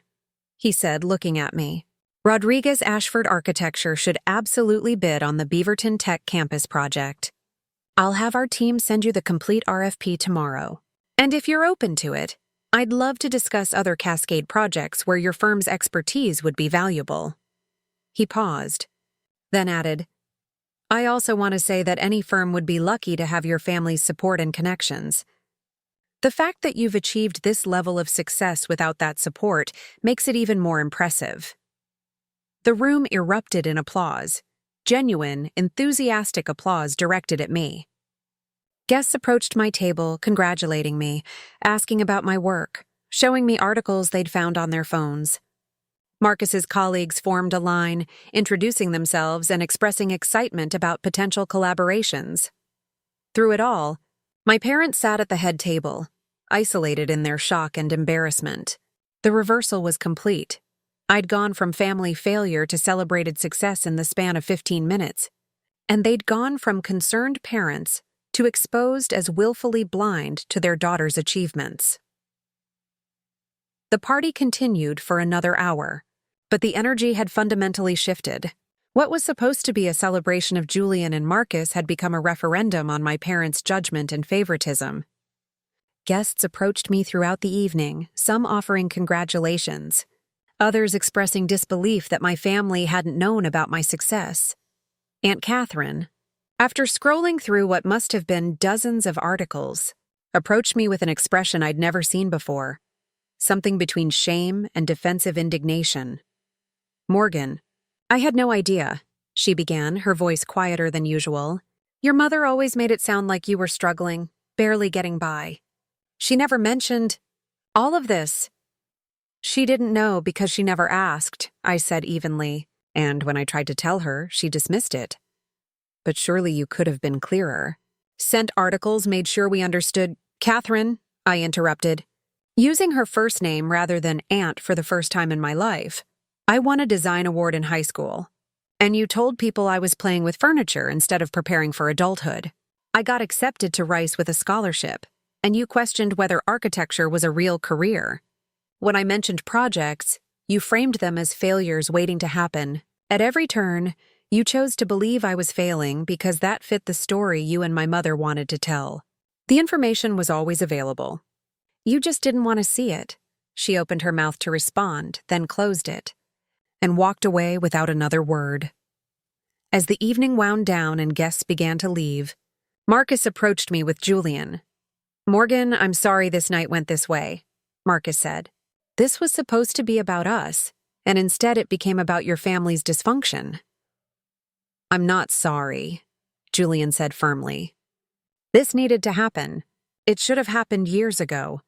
he said, looking at me. "Rodriguez Ashford Architecture should absolutely bid on the Beaverton Tech Campus project. I'll have our team send you the complete RFP tomorrow. And if you're open to it, I'd love to discuss other Cascade projects where your firm's expertise would be valuable." He paused, then added, "I also want to say that any firm would be lucky to have your family's support and connections. The fact that you've achieved this level of success without that support makes it even more impressive." The room erupted in applause, genuine, enthusiastic applause directed at me. Guests approached my table, congratulating me, asking about my work, showing me articles they'd found on their phones. Marcus's colleagues formed a line, introducing themselves and expressing excitement about potential collaborations. Through it all, my parents sat at the head table, isolated in their shock and embarrassment. The reversal was complete. I'd gone from family failure to celebrated success in the span of 15 minutes, and they'd gone from concerned parents to exposed as willfully blind to their daughter's achievements. The party continued for another hour, but the energy had fundamentally shifted. What was supposed to be a celebration of Julian and Marcus had become a referendum on my parents' judgment and favoritism. Guests approached me throughout the evening, some offering congratulations, others expressing disbelief that my family hadn't known about my success. Aunt Catherine, after scrolling through what must have been dozens of articles, approached me with an expression I'd never seen before, something between shame and defensive indignation. "Morgan, I had no idea," she began, her voice quieter than usual. "Your mother always made it sound like you were struggling, barely getting by. She never mentioned all of this." "She didn't know because she never asked," I said evenly, and when I tried to tell her, she dismissed it. "But surely you could have been clearer. Sent articles, made sure we understood." "Catherine," I interrupted, using her first name rather than Aunt for the first time in my life. "I won a design award in high school, and you told people I was playing with furniture instead of preparing for adulthood. I got accepted to Rice with a scholarship, and you questioned whether architecture was a real career. When I mentioned projects, you framed them as failures waiting to happen. At every turn, you chose to believe I was failing because that fit the story you and my mother wanted to tell. The information was always available. You just didn't want to see it." She opened her mouth to respond, then closed it, and walked away without another word. As the evening wound down and guests began to leave, Marcus approached me with Julian. "Morgan, I'm sorry this night went this way," Marcus said. "This was supposed to be about us, and instead it became about your family's dysfunction." "I'm not sorry," Julian said firmly. "This needed to happen. It should have happened years ago."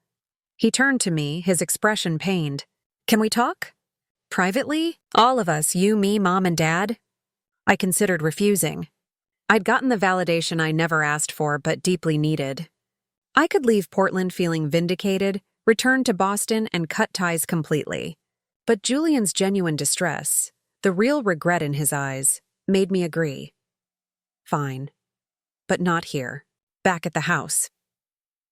He turned to me, his expression pained. "Can we talk? Privately? All of us, you, me, Mom, and Dad?" I considered refusing. I'd gotten the validation I never asked for but deeply needed. I could leave Portland feeling vindicated, return to Boston, and cut ties completely. But Julian's genuine distress, the real regret in his eyes, made me agree. Fine. But not here. Back at the house.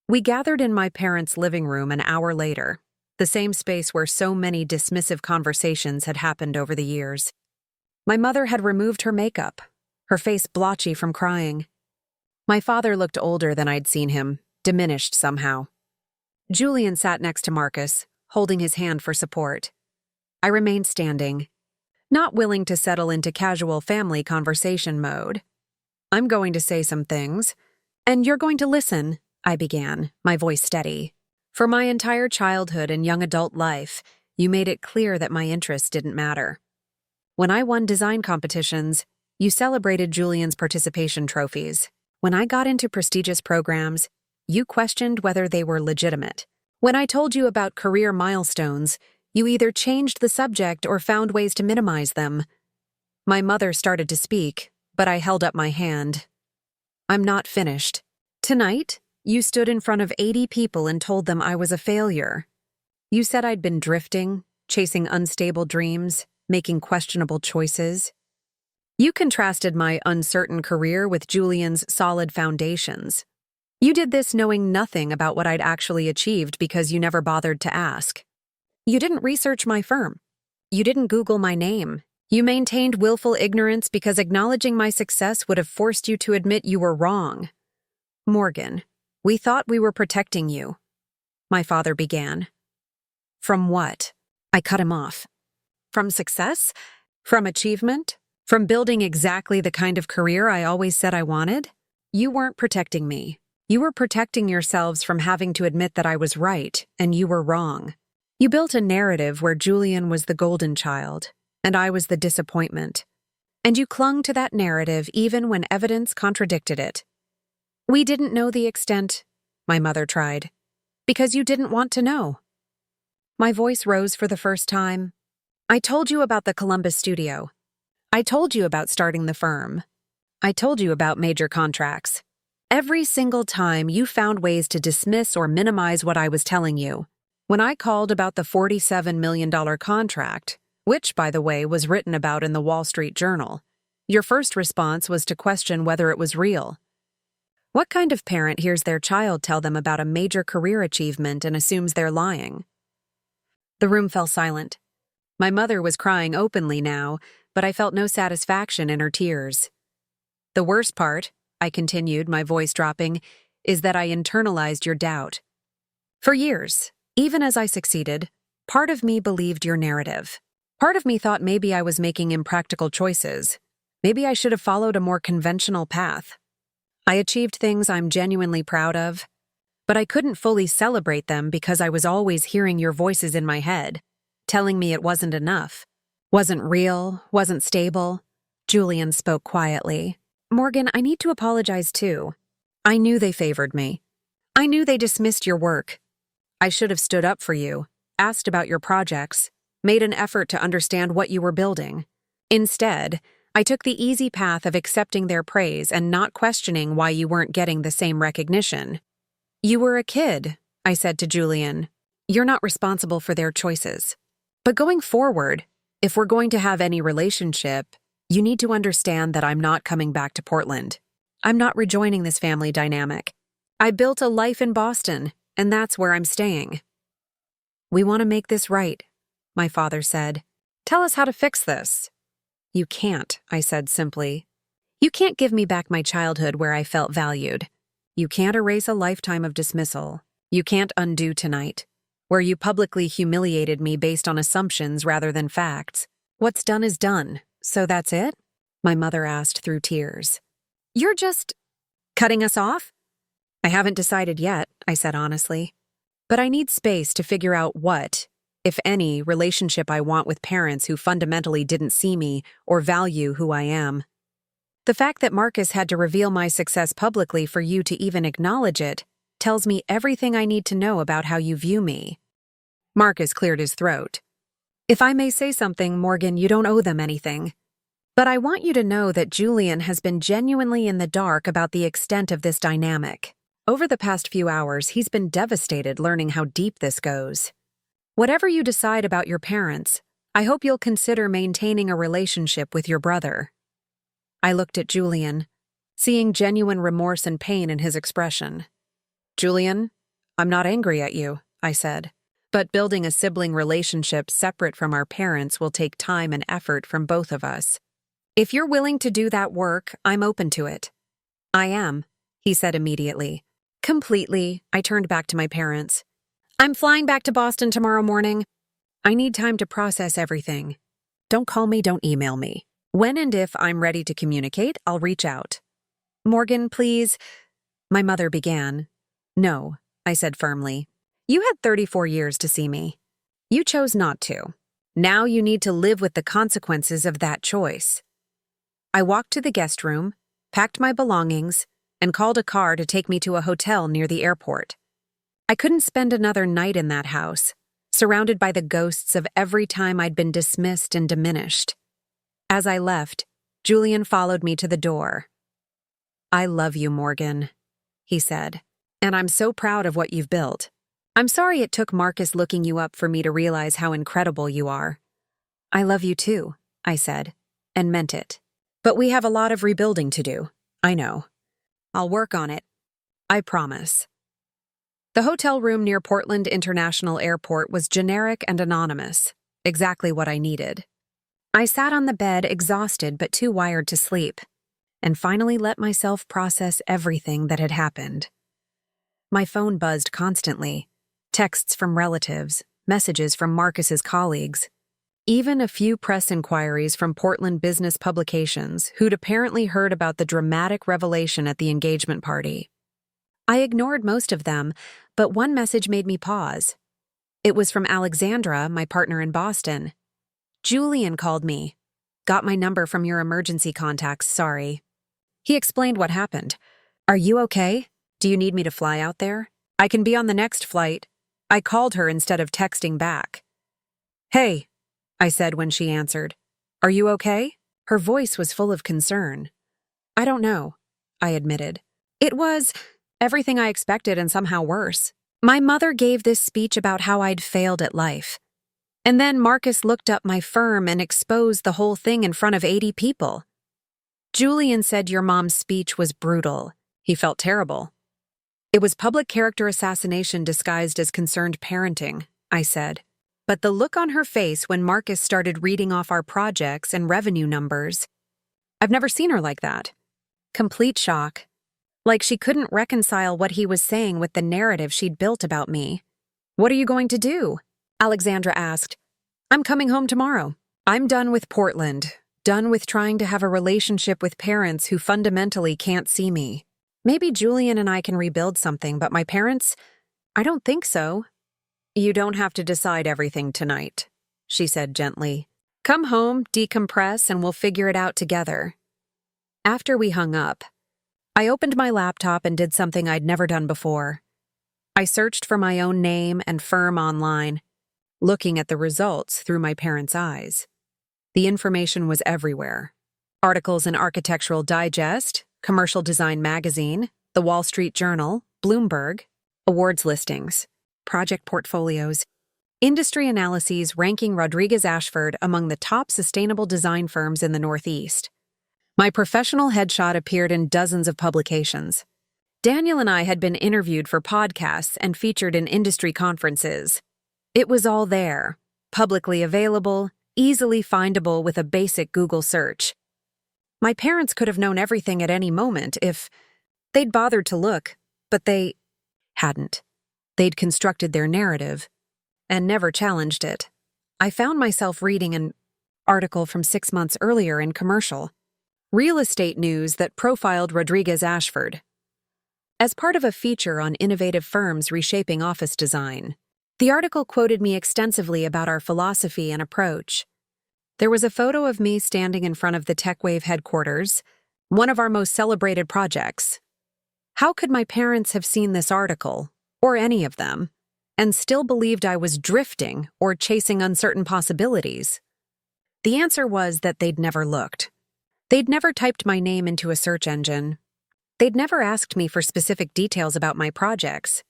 We gathered in my parents' living room an hour later, the same space where so many dismissive conversations had happened over the years. My mother had removed her makeup, her face blotchy from crying. My father looked older than I'd seen him, diminished somehow. Julian sat next to Marcus, holding his hand for support. I remained standing, not willing to settle into casual family conversation mode. "I'm going to say some things, and you're going to listen," I began, my voice steady. "For my entire childhood and young adult life, you made it clear that my interests didn't matter. When I won design competitions, you celebrated Julian's participation trophies. When I got into prestigious programs, you questioned whether they were legitimate. When I told you about career milestones, you either changed the subject or found ways to minimize them." My mother started to speak, but I held up my hand. "I'm not finished. Tonight, you stood in front of 80 people and told them I was a failure. You said I'd been drifting, chasing unstable dreams, making questionable choices. You contrasted my uncertain career with Julian's solid foundations. You did this knowing nothing about what I'd actually achieved because you never bothered to ask. You didn't research my firm. You didn't Google my name. You maintained willful ignorance because acknowledging my success would have forced you to admit you were wrong. Morgan, we thought we were protecting you," my father began. "From what?" I cut him off. "From success? From achievement? From building exactly the kind of career I always said I wanted? You weren't protecting me. You were protecting yourselves from having to admit that I was right and you were wrong. You built a narrative where Julian was the golden child and I was the disappointment. And you clung to that narrative even when evidence contradicted it. We didn't know the extent, my mother tried, because you didn't want to know. My voice rose for the first time. I told you about the Columbus studio. I told you about starting the firm. I told you about major contracts. Every single time you found ways to dismiss or minimize what I was telling you. When I called about the $47 million contract, which, by the way, was written about in the Wall Street Journal, your first response was to question whether it was real. What kind of parent hears their child tell them about a major career achievement and assumes they're lying? The room fell silent. My mother was crying openly now, but I felt no satisfaction in her tears. The worst part, I continued, my voice dropping, is that I internalized your doubt. For years, even as I succeeded, part of me believed your narrative. Part of me thought maybe I was making impractical choices. Maybe I should have followed a more conventional path. I achieved things I'm genuinely proud of, but I couldn't fully celebrate them because I was always hearing your voices in my head, telling me it wasn't enough, wasn't real, wasn't stable. Julian spoke quietly. Morgan, I need to apologize too. I knew they favored me. I knew they dismissed your work. I should have stood up for you, asked about your projects, made an effort to understand what you were building. Instead, I took the easy path of accepting their praise and not questioning why you weren't getting the same recognition. You were a kid, I said to Julian. You're not responsible for their choices. But going forward, if we're going to have any relationship, you need to understand that I'm not coming back to Portland. I'm not rejoining this family dynamic. I built a life in Boston, and that's where I'm staying. We want to make this right, my father said. Tell us how to fix this. You can't, I said simply. You can't give me back my childhood where I felt valued. You can't erase a lifetime of dismissal. You can't undo tonight, where you publicly humiliated me based on assumptions rather than facts. What's done is done, so that's it? My mother asked through tears. You're just cutting us off? I haven't decided yet, I said honestly. But I need space to figure out what, if any, relationship I want with parents who fundamentally didn't see me or value who I am. The fact that Marcus had to reveal my success publicly for you to even acknowledge it tells me everything I need to know about how you view me. Marcus cleared his throat. If I may say something, Morgan, you don't owe them anything. But I want you to know that Julian has been genuinely in the dark about the extent of this dynamic. Over the past few hours, he's been devastated learning how deep this goes. Whatever you decide about your parents, I hope you'll consider maintaining a relationship with your brother. I looked at Julian, seeing genuine remorse and pain in his expression. Julian, I'm not angry at you, I said. But building a sibling relationship separate from our parents will take time and effort from both of us. If you're willing to do that work, I'm open to it. I am, he said immediately. Completely, I turned back to my parents. I'm flying back to Boston tomorrow morning. I need time to process everything. Don't call me, don't email me. When and if I'm ready to communicate, I'll reach out. Morgan, please. My mother began. No, I said firmly. You had 34 years to see me. You chose not to. Now you need to live with the consequences of that choice. I walked to the guest room, packed my belongings, and called a car to take me to a hotel near the airport. I couldn't spend another night in that house, surrounded by the ghosts of every time I'd been dismissed and diminished. As I left, Julian followed me to the door. I love you, Morgan, he said, and I'm so proud of what you've built. I'm sorry it took Marcus looking you up for me to realize how incredible you are. I love you too, I said, and meant it. But we have a lot of rebuilding to do, I know. I'll work on it. I promise. The hotel room near Portland International Airport was generic and anonymous, exactly what I needed. I sat on the bed, exhausted but too wired to sleep, and finally let myself process everything that had happened. My phone buzzed constantly. Texts from relatives, messages from Marcus's colleagues, even a few press inquiries from Portland business publications who'd apparently heard about the dramatic revelation at the engagement party. I ignored most of them, but one message made me pause. It was from Alexandra, my partner in Boston. Julian called me. Got my number from your emergency contacts, sorry. He explained what happened. Are you okay? Do you need me to fly out there? I can be on the next flight. I called her instead of texting back. Hey, I said when she answered. Are you okay? Her voice was full of concern. I don't know, I admitted. It was everything I expected and somehow worse. My mother gave this speech about how I'd failed at life. And then Marcus looked up my firm and exposed the whole thing in front of 80 people. Julian said your mom's speech was brutal. He felt terrible. It was public character assassination disguised as concerned parenting, I said. But the look on her face when Marcus started reading off our projects and revenue numbers, I've never seen her like that. Complete shock. Like she couldn't reconcile what he was saying with the narrative she'd built about me. What are you going to do? Alexandra asked. I'm coming home tomorrow. I'm done with Portland. Done with trying to have a relationship with parents who fundamentally can't see me. Maybe Julian and I can rebuild something, but my parents? I don't think so. You don't have to decide everything tonight, she said gently. Come home, decompress, and we'll figure it out together. After we hung up, I opened my laptop and did something I'd never done before. I searched for my own name and firm online, looking at the results through my parents' eyes. The information was everywhere. Articles in Architectural Digest, Commercial Design Magazine, The Wall Street Journal, Bloomberg, awards listings, project portfolios, industry analyses ranking Rodriguez Ashford among the top sustainable design firms in the Northeast. My professional headshot appeared in dozens of publications. Daniel and I had been interviewed for podcasts and featured in industry conferences. It was all there, publicly available, easily findable with a basic Google search. My parents could have known everything at any moment if they'd bothered to look, but they hadn't. They'd constructed their narrative and never challenged it. I found myself reading an article from 6 months earlier in Commercial, real estate news that profiled Rodriguez Ashford as part of a feature on innovative firms reshaping office design. The article quoted me extensively about our philosophy and approach. There was a photo of me standing in front of the TechWave headquarters, one of our most celebrated projects. How could my parents have seen this article, or any of them, and still believed I was drifting or chasing uncertain possibilities? The answer was that they'd never looked. They'd never typed my name into a search engine. They'd never asked me for specific details about my projects.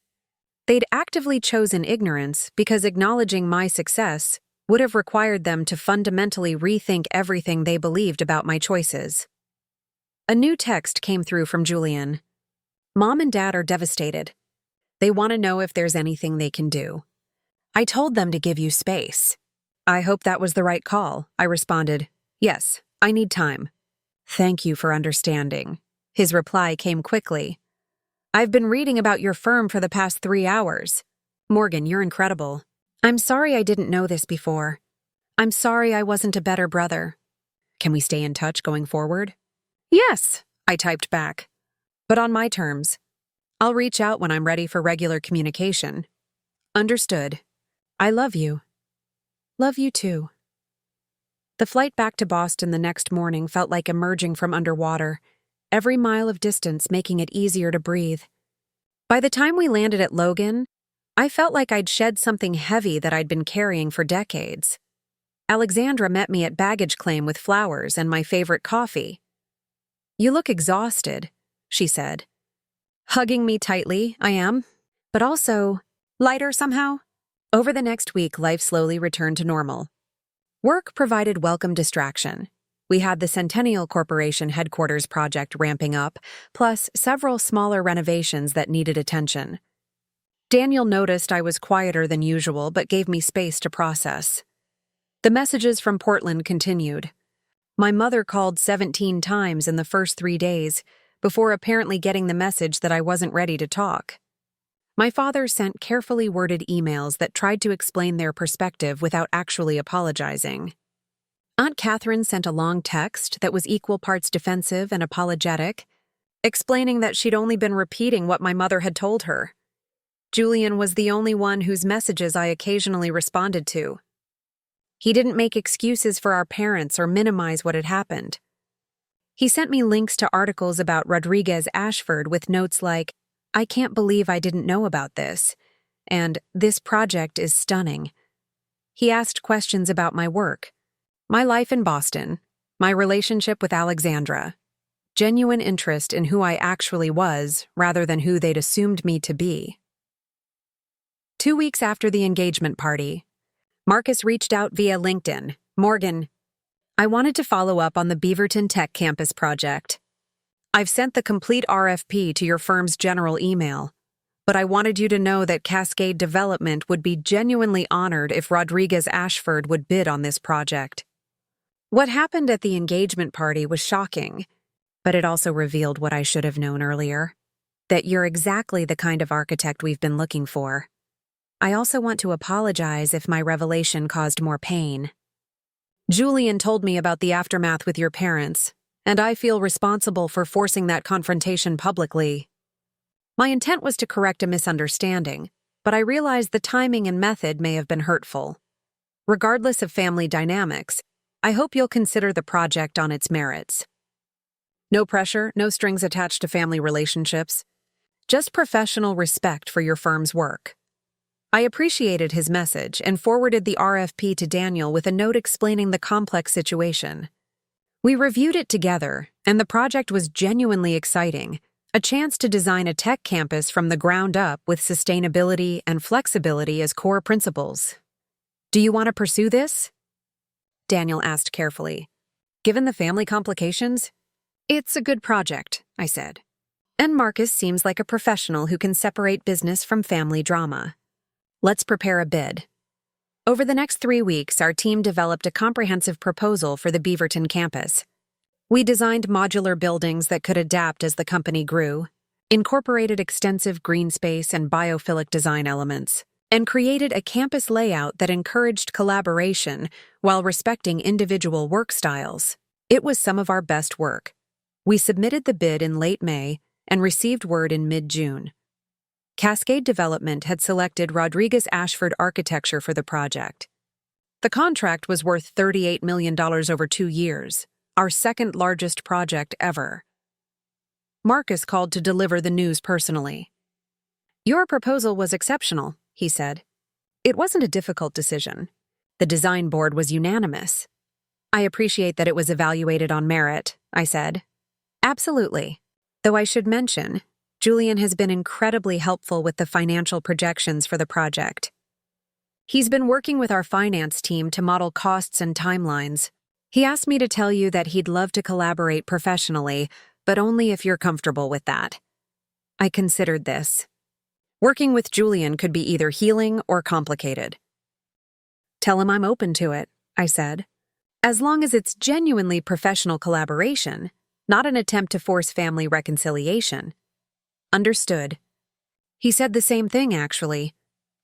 They'd actively chosen ignorance because acknowledging my success would have required them to fundamentally rethink everything they believed about my choices. A new text came through from Julian. Mom and Dad are devastated. They want to know if there's anything they can do. I told them to give you space. I hope that was the right call, I responded. Yes, I need time. Thank you for understanding. His reply came quickly. I've been reading about your firm for the past 3 hours. Morgan, you're incredible. I'm sorry I didn't know this before. I'm sorry I wasn't a better brother. Can we stay in touch going forward? Yes, I typed back. But on my terms. I'll reach out when I'm ready for regular communication. Understood. I love you. Love you too. The flight back to Boston the next morning felt like emerging from underwater, every mile of distance making it easier to breathe. By the time we landed at Logan, I felt like I'd shed something heavy that I'd been carrying for decades. Alexandra met me at baggage claim with flowers and my favorite coffee. You look exhausted, she said. Hugging me tightly, I am, but also lighter somehow. Over the next week, life slowly returned to normal. Work provided welcome distraction. We had the Centennial Corporation headquarters project ramping up, plus several smaller renovations that needed attention. Daniel noticed I was quieter than usual but gave me space to process. The messages from Portland continued. My mother called 17 times in the first 3 days before apparently getting the message that I wasn't ready to talk. My father sent carefully worded emails that tried to explain their perspective without actually apologizing. Aunt Catherine sent a long text that was equal parts defensive and apologetic, explaining that she'd only been repeating what my mother had told her. Julian was the only one whose messages I occasionally responded to. He didn't make excuses for our parents or minimize what had happened. He sent me links to articles about Rodriguez Ashford with notes like, "I can't believe I didn't know about this," and "This project is stunning." He asked questions about my work, my life in Boston, my relationship with Alexandra, genuine interest in who I actually was rather than who they'd assumed me to be. 2 weeks after the engagement party, Marcus reached out via LinkedIn. "Morgan, I wanted to follow up on the Beaverton Tech Campus project. I've sent the complete RFP to your firm's general email, but I wanted you to know that Cascade Development would be genuinely honored if Rodriguez Ashford would bid on this project." What happened at the engagement party was shocking, but it also revealed what I should have known earlier, that you're exactly the kind of architect we've been looking for. I also want to apologize if my revelation caused more pain. Julian told me about the aftermath with your parents, and I feel responsible for forcing that confrontation publicly. My intent was to correct a misunderstanding, but I realized the timing and method may have been hurtful. Regardless of family dynamics, I hope you'll consider the project on its merits. No pressure, no strings attached to family relationships. Just professional respect for your firm's work. I appreciated his message and forwarded the RFP to Daniel with a note explaining the complex situation. We reviewed it together, and the project was genuinely exciting, a chance to design a tech campus from the ground up with sustainability and flexibility as core principles. "Do you want to pursue this?" Daniel asked carefully. "Given the family complications?" "It's a good project," I said. "And Marcus seems like a professional who can separate business from family drama. Let's prepare a bid." Over the next 3 weeks, our team developed a comprehensive proposal for the Beaverton campus. We designed modular buildings that could adapt as the company grew, incorporated extensive green space and biophilic design elements, and created a campus layout that encouraged collaboration while respecting individual work styles. It was some of our best work. We submitted the bid in late May and received word in mid-June. Cascade Development had selected Rodriguez Ashford Architecture for the project. The contract was worth $38 million over 2 years, our second largest project ever. Marcus called to deliver the news personally. "Your proposal was exceptional," he said. "It wasn't a difficult decision. The design board was unanimous." "I appreciate that it was evaluated on merit," I said. "Absolutely. Though I should mention, Julian has been incredibly helpful with the financial projections for the project. He's been working with our finance team to model costs and timelines. He asked me to tell you that he'd love to collaborate professionally, but only if you're comfortable with that." I considered this. Working with Julian could be either healing or complicated. "Tell him I'm open to it," I said. "As long as it's genuinely professional collaboration, not an attempt to force family reconciliation." "Understood." He said the same thing, actually.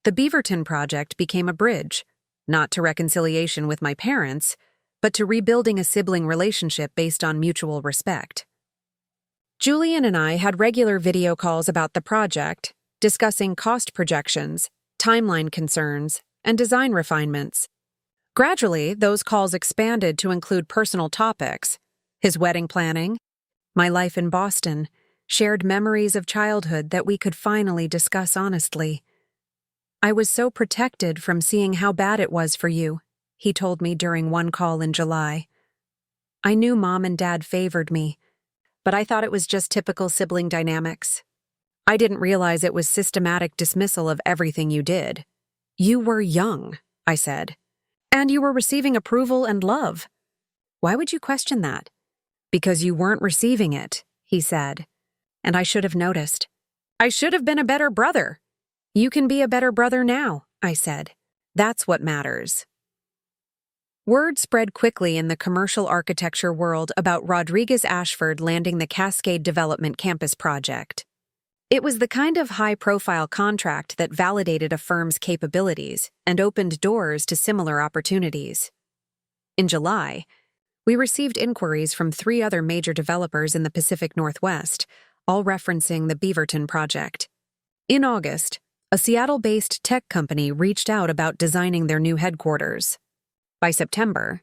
The Beaverton project became a bridge, not to reconciliation with my parents, but to rebuilding a sibling relationship based on mutual respect. Julian and I had regular video calls about the project, discussing cost projections, timeline concerns, and design refinements. Gradually, those calls expanded to include personal topics: his wedding planning, my life in Boston, shared memories of childhood that we could finally discuss honestly. "I was so protected from seeing how bad it was for you," he told me during one call in July. "I knew Mom and Dad favored me, but I thought it was just typical sibling dynamics. I didn't realize it was systematic dismissal of everything you did. You were young," I said, "and you were receiving approval and love. Why would you question that?" "Because you weren't receiving it," he said. "And I should have noticed. I should have been a better brother." "You can be a better brother now," I said. "That's what matters." Word spread quickly in the commercial architecture world about Rodriguez Ashford landing the Cascade Development Campus project. It was the kind of high-profile contract that validated a firm's capabilities and opened doors to similar opportunities. In July, we received inquiries from 3 other major developers in the Pacific Northwest, all referencing the Beaverton project. In August, a Seattle-based tech company reached out about designing their new headquarters. By September,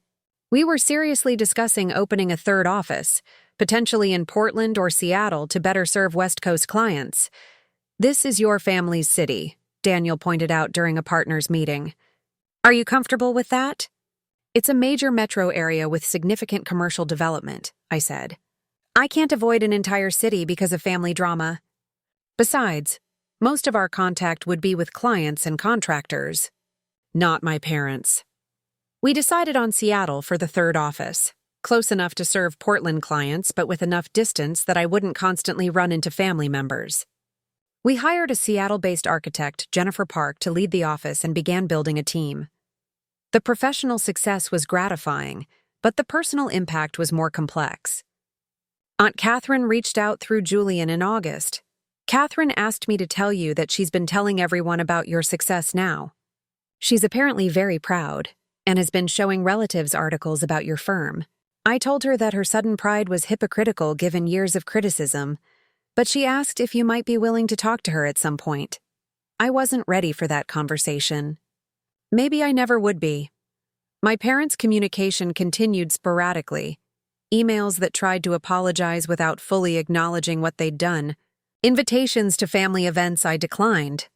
we were seriously discussing opening a 3rd office, potentially in Portland or Seattle to better serve West Coast clients. This is your family's city, Daniel pointed out during a partners meeting. Are you comfortable with that? It's a major metro area with significant commercial development, I said. I can't avoid an entire city because of family drama. Besides, most of our contact would be with clients and contractors, not my parents. We decided on Seattle for the third office, close enough to serve Portland clients but with enough distance that I wouldn't constantly run into family members. We hired a Seattle-based architect, Jennifer Park, to lead the office and began building a team. The professional success was gratifying, but the personal impact was more complex. Aunt Catherine reached out through Julian in August. Catherine asked me to tell you that she's been telling everyone about your success now. She's apparently very proud and has been showing relatives articles about your firm. I told her that her sudden pride was hypocritical given years of criticism, but she asked if you might be willing to talk to her at some point. I wasn't ready for that conversation. Maybe I never would be. My parents' communication continued sporadically. Emails that tried to apologize without fully acknowledging what they'd done. Invitations to family events I declined.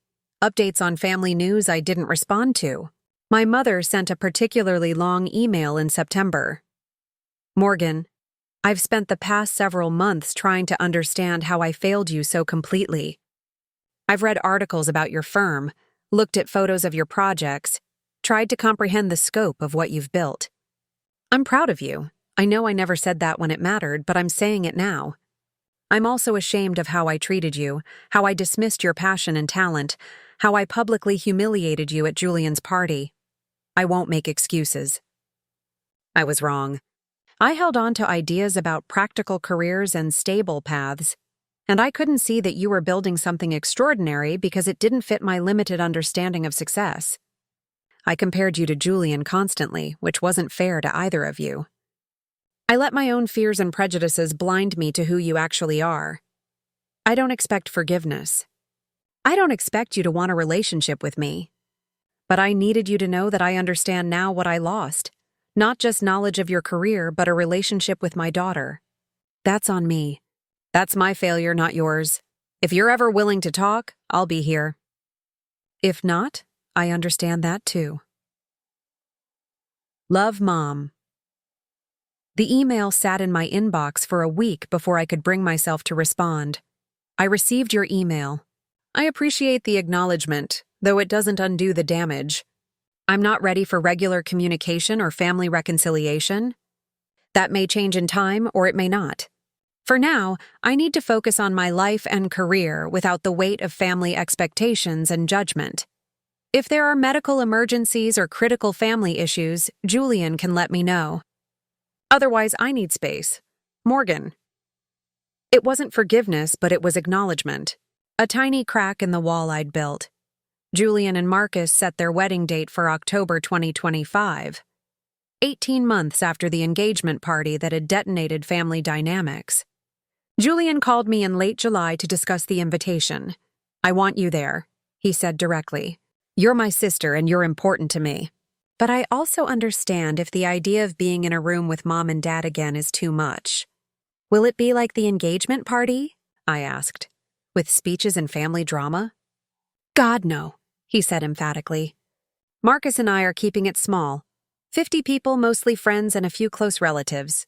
Updates on family news I didn't respond to. My mother sent a particularly long email in September. Morgan, I've spent the past several months trying to understand how I failed you so completely. I've read articles about your firm, looked at photos of your projects, tried to comprehend the scope of what you've built. I'm proud of you. I know I never said that when it mattered, but I'm saying it now. I'm also ashamed of how I treated you, how I dismissed your passion and talent, how I publicly humiliated you at Julian's party. I won't make excuses. I was wrong. I held on to ideas about practical careers and stable paths, and I couldn't see that you were building something extraordinary because it didn't fit my limited understanding of success. I compared you to Julian constantly, which wasn't fair to either of you. I let my own fears and prejudices blind me to who you actually are. I don't expect forgiveness. I don't expect you to want a relationship with me. But I needed you to know that I understand now what I lost. Not just knowledge of your career, but a relationship with my daughter. That's on me. That's my failure, not yours. If you're ever willing to talk, I'll be here. If not, I understand that too. Love, Mom. The email sat in my inbox for a week before I could bring myself to respond. I received your email. I appreciate the acknowledgement, though it doesn't undo the damage. I'm not ready for regular communication or family reconciliation. That may change in time, or it may not. For now, I need to focus on my life and career without the weight of family expectations and judgment. If there are medical emergencies or critical family issues, Julian can let me know. Otherwise, I need space. Morgan. It wasn't forgiveness, but it was acknowledgement. A tiny crack in the wall I'd built. Julian and Marcus set their wedding date for October 2025. 18 months after the engagement party that had detonated family dynamics. Julian called me in late July to discuss the invitation. I want you there, he said directly. You're my sister and you're important to me. But I also understand if the idea of being in a room with Mom and Dad again is too much. Will it be like the engagement party? I asked. With speeches and family drama? God, no, he said emphatically. Marcus and I are keeping it small. 50 people, mostly friends and a few close relatives.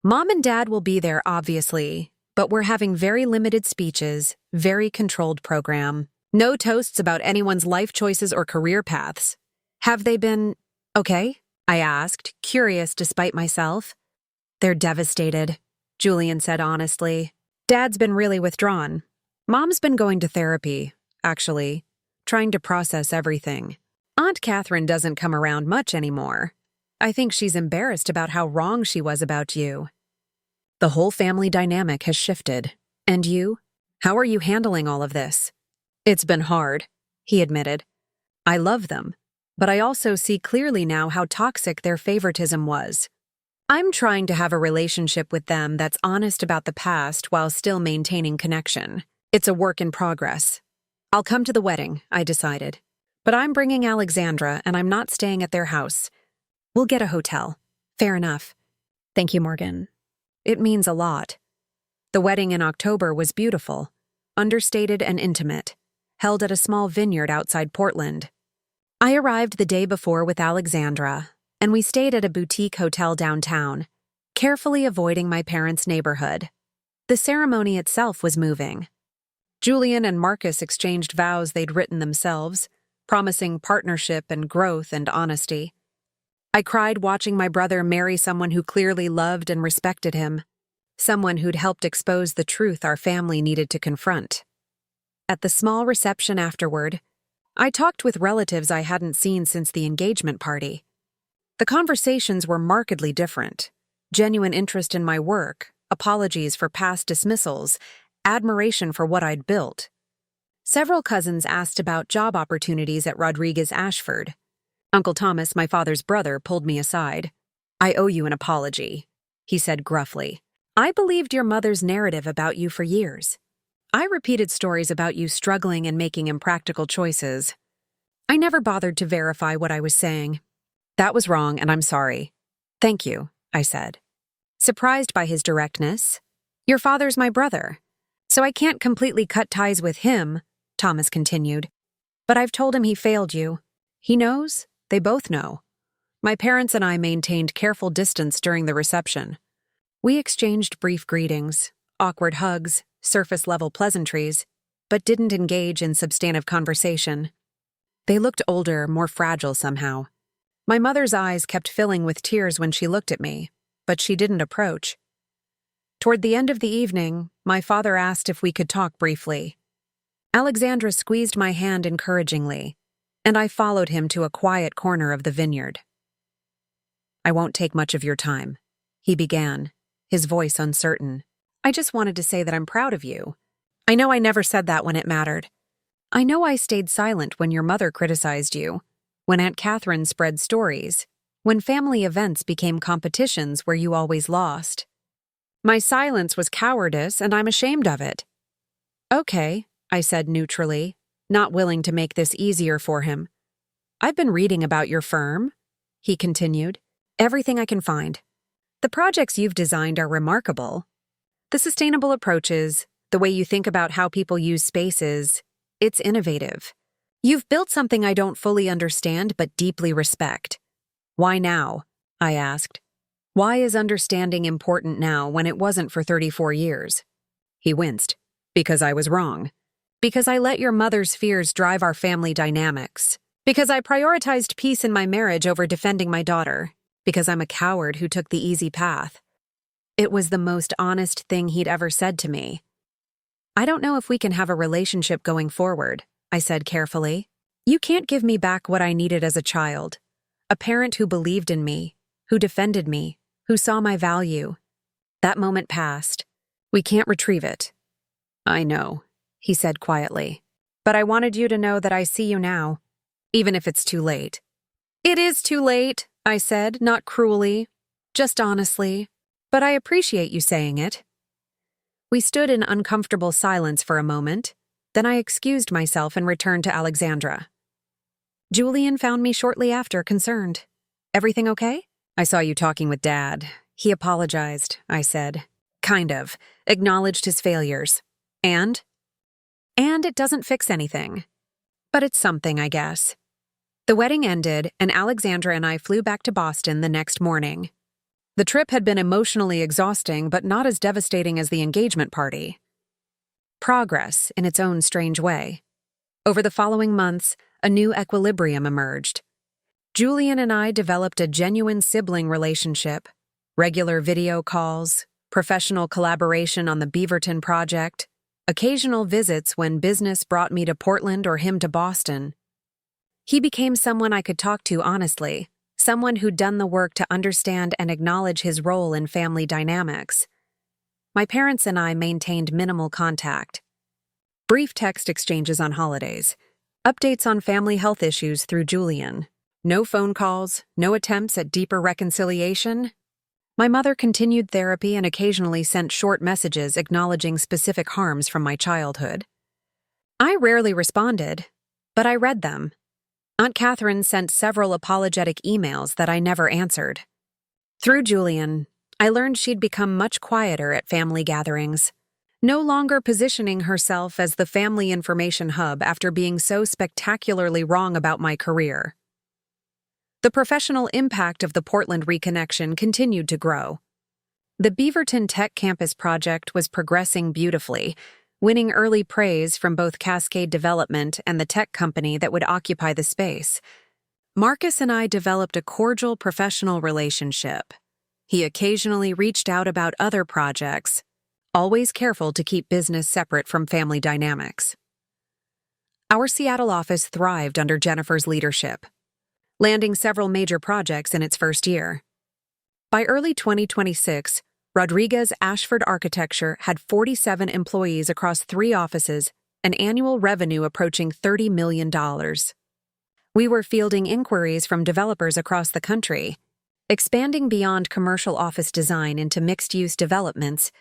Mom and Dad will be there, obviously, but we're having very limited speeches, very controlled program. No toasts about anyone's life choices or career paths. Have they been okay? I asked, curious despite myself. They're devastated, Julian said honestly. Dad's been really withdrawn. Mom's been going to therapy, actually, trying to process everything. Aunt Catherine doesn't come around much anymore. I think she's embarrassed about how wrong she was about you. The whole family dynamic has shifted. And you? How are you handling all of this? It's been hard, he admitted. I love them. But I also see clearly now how toxic their favoritism was. I'm trying to have a relationship with them that's honest about the past while still maintaining connection. It's a work in progress. I'll come to the wedding, I decided. But I'm bringing Alexandra and I'm not staying at their house. We'll get a hotel. Fair enough. Thank you, Morgan. It means a lot. The wedding in October was beautiful, understated and intimate, held at a small vineyard outside Portland. I arrived the day before with Alexandra, and we stayed at a boutique hotel downtown, carefully avoiding my parents' neighborhood. The ceremony itself was moving. Julian and Marcus exchanged vows they'd written themselves, promising partnership and growth and honesty. I cried watching my brother marry someone who clearly loved and respected him, someone who'd helped expose the truth our family needed to confront. At the small reception afterward, I talked with relatives I hadn't seen since the engagement party. The conversations were markedly different. Genuine interest in my work, apologies for past dismissals, admiration for what I'd built. Several cousins asked about job opportunities at Rodriguez Ashford. Uncle Thomas, my father's brother, pulled me aside. "I owe you an apology," he said gruffly. "I believed your mother's narrative about you for years. I repeated stories about you struggling and making impractical choices. I never bothered to verify what I was saying. That was wrong, and I'm sorry." "Thank you," I said. Surprised by his directness. "Your father's my brother, so I can't completely cut ties with him," Thomas continued. "But I've told him he failed you. He knows, they both know." My parents and I maintained careful distance during the reception. We exchanged brief greetings, awkward hugs, surface-level pleasantries, but didn't engage in substantive conversation. They looked older, more fragile somehow. My mother's eyes kept filling with tears when she looked at me, but she didn't approach. Toward the end of the evening, my father asked if we could talk briefly. Alexandra squeezed my hand encouragingly, and I followed him to a quiet corner of the vineyard. "I won't take much of your time," he began, his voice uncertain. "I just wanted to say that I'm proud of you. I know I never said that when it mattered. I know I stayed silent when your mother criticized you, when Aunt Catherine spread stories, when family events became competitions where you always lost. My silence was cowardice, and I'm ashamed of it." "Okay," I said neutrally, not willing to make this easier for him. "I've been reading about your firm," he continued. "Everything I can find. The projects you've designed are remarkable. The sustainable approaches, the way you think about how people use spaces, it's innovative. You've built something I don't fully understand but deeply respect." "Why now?" I asked. "Why is understanding important now when it wasn't for 34 years? He winced. "Because I was wrong. Because I let your mother's fears drive our family dynamics. Because I prioritized peace in my marriage over defending my daughter. Because I'm a coward who took the easy path." It was the most honest thing he'd ever said to me. "I don't know if we can have a relationship going forward," I said carefully. "You can't give me back what I needed as a child. A parent who believed in me, who defended me, who saw my value." That moment passed. "We can't retrieve it." "I know," he said quietly. "But I wanted you to know that I see you now, even if it's too late." "It is too late," I said, not cruelly, just honestly. "But I appreciate you saying it." We stood in uncomfortable silence for a moment, then I excused myself and returned to Alexandra. Julian found me shortly after, concerned. "Everything okay?" "I saw you talking with Dad. He apologized," I said. "Kind of. Acknowledged his failures. And?" "And it doesn't fix anything. But it's something, I guess." The wedding ended, and Alexandra and I flew back to Boston the next morning. The trip had been emotionally exhausting, but not as devastating as the engagement party. Progress, in its own strange way. Over the following months, a new equilibrium emerged. Julian and I developed a genuine sibling relationship, regular video calls, professional collaboration on the Beaverton project, occasional visits when business brought me to Portland or him to Boston. He became someone I could talk to honestly, someone who'd done the work to understand and acknowledge his role in family dynamics. My parents and I maintained minimal contact. Brief text exchanges on holidays, updates on family health issues through Julian. No phone calls, no attempts at deeper reconciliation. My mother continued therapy and occasionally sent short messages acknowledging specific harms from my childhood. I rarely responded, but I read them. Aunt Catherine sent several apologetic emails that I never answered. Through Julian, I learned she'd become much quieter at family gatherings, no longer positioning herself as the family information hub after being so spectacularly wrong about my career. The professional impact of the Portland reconnection continued to grow. The Beaverton Tech Campus project was progressing beautifully, winning early praise from both Cascade Development and the tech company that would occupy the space. Marcus and I developed a cordial professional relationship. He occasionally reached out about other projects, always careful to keep business separate from family dynamics. Our Seattle office thrived under Jennifer's leadership, landing several major projects in its first year. By early 2026, Rodriguez Ashford Architecture had 47 employees across 3 offices, an annual revenue approaching $30 million. We were fielding inquiries from developers across the country, expanding beyond commercial office design into mixed-use developments,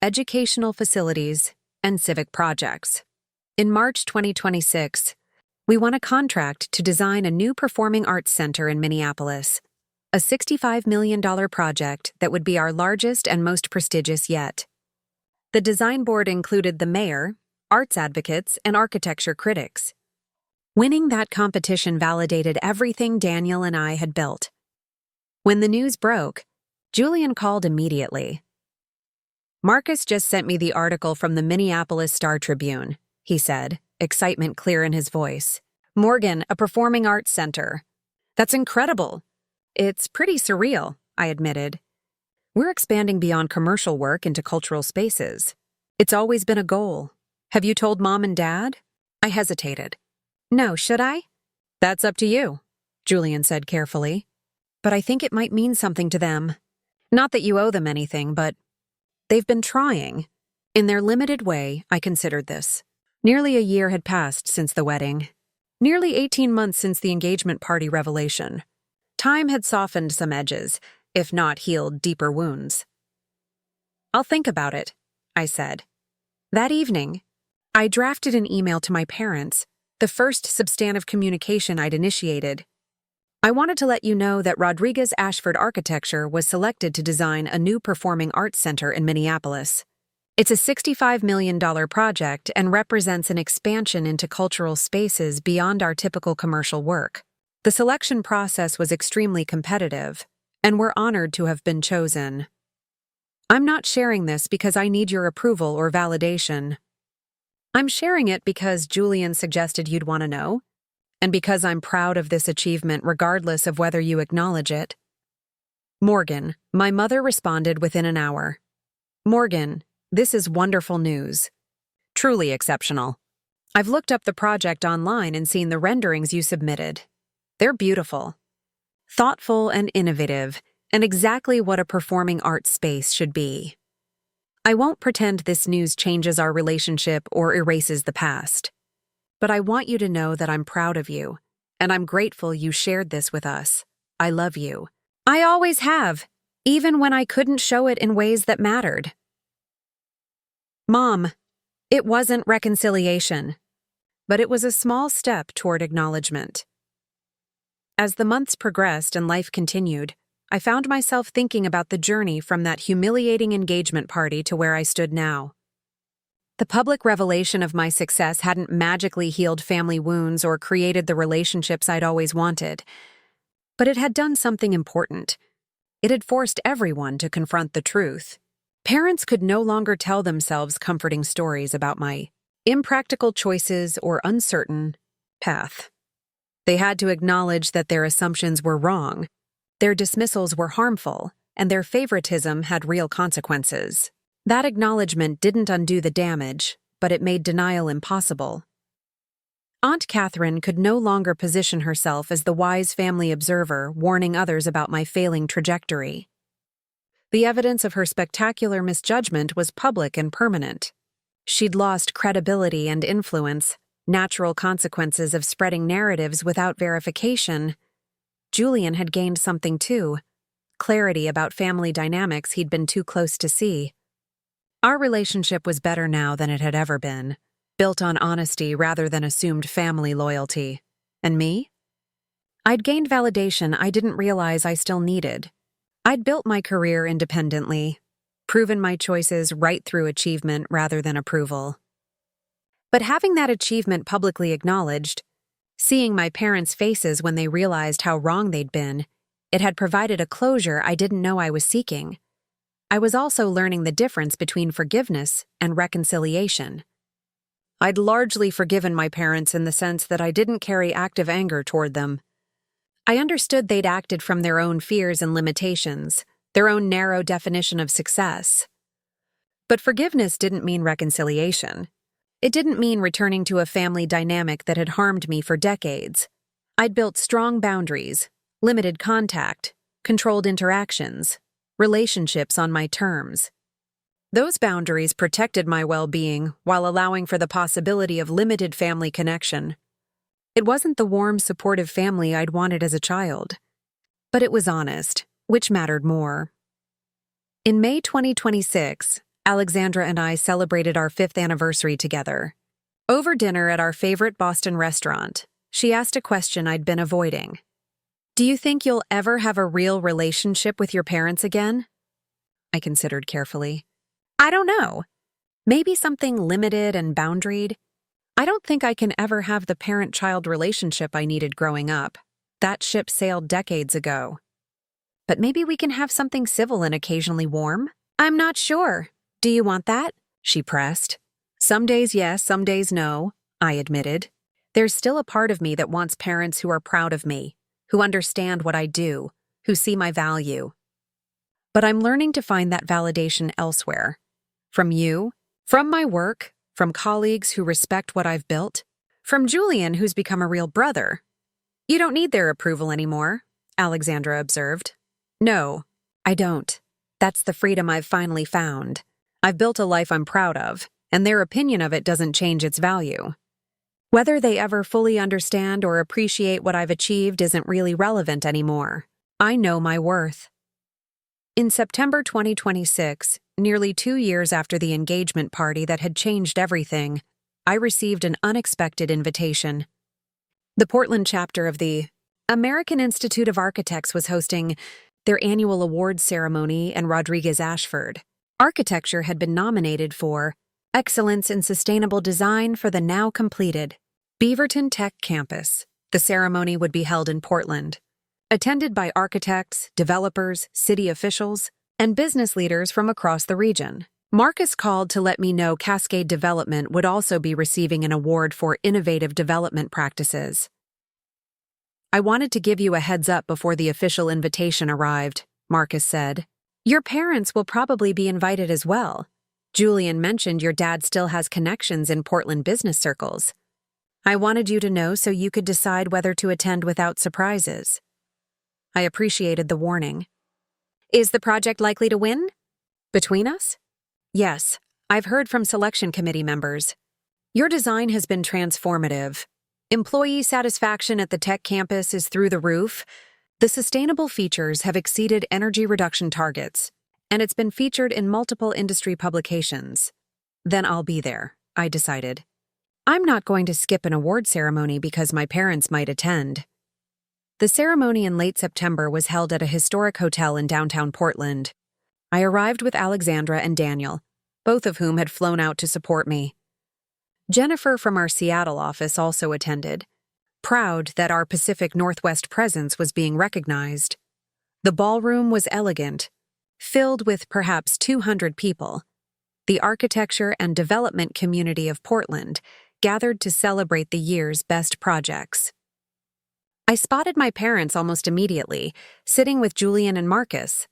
educational facilities, and civic projects. In March 2026, we won a contract to design a new performing arts center in Minneapolis, a $65 million project that would be our largest and most prestigious yet. The design board included the mayor, arts advocates, and architecture critics. Winning that competition validated everything Daniel and I had built. When the news broke, Julian called immediately. "Marcus just sent me the article from the Minneapolis Star-Tribune," he said, excitement clear in his voice. "Morgan, a performing arts center. That's incredible." "It's pretty surreal," I admitted. "We're expanding beyond commercial work into cultural spaces. It's always been a goal. Have you told Mom and Dad?" I hesitated. "No, should I?" "That's up to you," Julian said carefully. "But I think it might mean something to them. Not that you owe them anything, but they've been trying." In their limited way, I considered this. Nearly a year had passed since the wedding. Nearly 18 months since the engagement party revelation. Time had softened some edges, if not healed deeper wounds. "I'll think about it," I said. That evening, I drafted an email to my parents, the first substantive communication I'd initiated. I wanted to let you know that Rodriguez Ashford Architecture was selected to design a new performing arts center in Minneapolis. It's a $65 million project and represents an expansion into cultural spaces beyond our typical commercial work. The selection process was extremely competitive, and we're honored to have been chosen. I'm not sharing this because I need your approval or validation. I'm sharing it because Julian suggested you'd want to know, and because I'm proud of this achievement regardless of whether you acknowledge it. Morgan, my mother responded within an hour. "Morgan, this is wonderful news. Truly exceptional. I've looked up the project online and seen the renderings you submitted. They're beautiful, thoughtful and innovative, and exactly what a performing arts space should be. I won't pretend this news changes our relationship or erases the past. But I want you to know that I'm proud of you, and I'm grateful you shared this with us. I love you. I always have, even when I couldn't show it in ways that mattered." Mom, it wasn't reconciliation, but it was a small step toward acknowledgement. As the months progressed and life continued, I found myself thinking about the journey from that humiliating engagement party to where I stood now. The public revelation of my success hadn't magically healed family wounds or created the relationships I'd always wanted, but it had done something important. It had forced everyone to confront the truth. Parents could no longer tell themselves comforting stories about my impractical choices or uncertain path. They had to acknowledge that their assumptions were wrong, their dismissals were harmful, and their favoritism had real consequences. That acknowledgement didn't undo the damage, but it made denial impossible. Aunt Catherine could no longer position herself as the wise family observer warning others about my failing trajectory. The evidence of her spectacular misjudgment was public and permanent. She'd lost credibility and influence, natural consequences of spreading narratives without verification. Julian had gained something too, clarity about family dynamics he'd been too close to see. Our relationship was better now than it had ever been, built on honesty rather than assumed family loyalty. And me? I'd gained validation I didn't realize I still needed. I'd built my career independently, proven my choices right through achievement rather than approval. But having that achievement publicly acknowledged, seeing my parents' faces when they realized how wrong they'd been, it had provided a closure I didn't know I was seeking. I was also learning the difference between forgiveness and reconciliation. I'd largely forgiven my parents in the sense that I didn't carry active anger toward them. I understood they'd acted from their own fears and limitations, their own narrow definition of success. But forgiveness didn't mean reconciliation. It didn't mean returning to a family dynamic that had harmed me for decades. I'd built strong boundaries, limited contact, controlled interactions, relationships on my terms. Those boundaries protected my well-being while allowing for the possibility of limited family connection. It wasn't the warm, supportive family I'd wanted as a child, but it was honest, which mattered more. In May 2026, Alexandra and I celebrated our 5th anniversary together. Over dinner at our favorite Boston restaurant, she asked a question I'd been avoiding. "Do you think you'll ever have a real relationship with your parents again?" I considered carefully. "I don't know. Maybe something limited and boundaried. I don't think I can ever have the parent-child relationship I needed growing up. That ship sailed decades ago. But maybe we can have something civil and occasionally warm? I'm not sure. Do you want that?" she pressed. "Some days yes, some days no," I admitted. There's still a part of me that wants parents who are proud of me, who understand what I do, who see my value. But I'm learning to find that validation elsewhere. From you, from my work, from colleagues who respect what I've built, from Julian, who's become a real brother. "You don't need their approval anymore," Alexandra observed. "No, I don't. That's the freedom I've finally found. I've built a life I'm proud of, and their opinion of it doesn't change its value. Whether they ever fully understand or appreciate what I've achieved isn't really relevant anymore. I know my worth." In September 2026, nearly 2 years after the engagement party that had changed everything, I received an unexpected invitation. The Portland chapter of the American Institute of Architects was hosting their annual awards ceremony in Rodriguez, Ashford. Architecture had been nominated for Excellence in Sustainable Design for the now completed Beaverton Tech Campus. The ceremony would be held in Portland, attended by architects, developers, city officials, and business leaders from across the region. Marcus called to let me know Cascade Development would also be receiving an award for innovative development practices. "I wanted to give you a heads up before the official invitation arrived," Marcus said. "Your parents will probably be invited as well. Julian mentioned your dad still has connections in Portland business circles. I wanted you to know so you could decide whether to attend without surprises." I appreciated the warning. "Is the project likely to win? Between us?" "Yes, I've heard from selection committee members. Your design has been transformative. Employee satisfaction at the tech campus is through the roof. The sustainable features have exceeded energy reduction targets, and it's been featured in multiple industry publications. Then I'll be there," I decided. I'm not going to skip an award ceremony because my parents might attend. The ceremony in late September was held at a historic hotel in downtown Portland. I arrived with Alexandra and Daniel, both of whom had flown out to support me. Jennifer from our Seattle office also attended, proud that our Pacific Northwest presence was being recognized. The ballroom was elegant, filled with perhaps 200 people. The architecture and development community of Portland gathered to celebrate the year's best projects. I spotted my parents almost immediately, sitting with Julian and Marcus.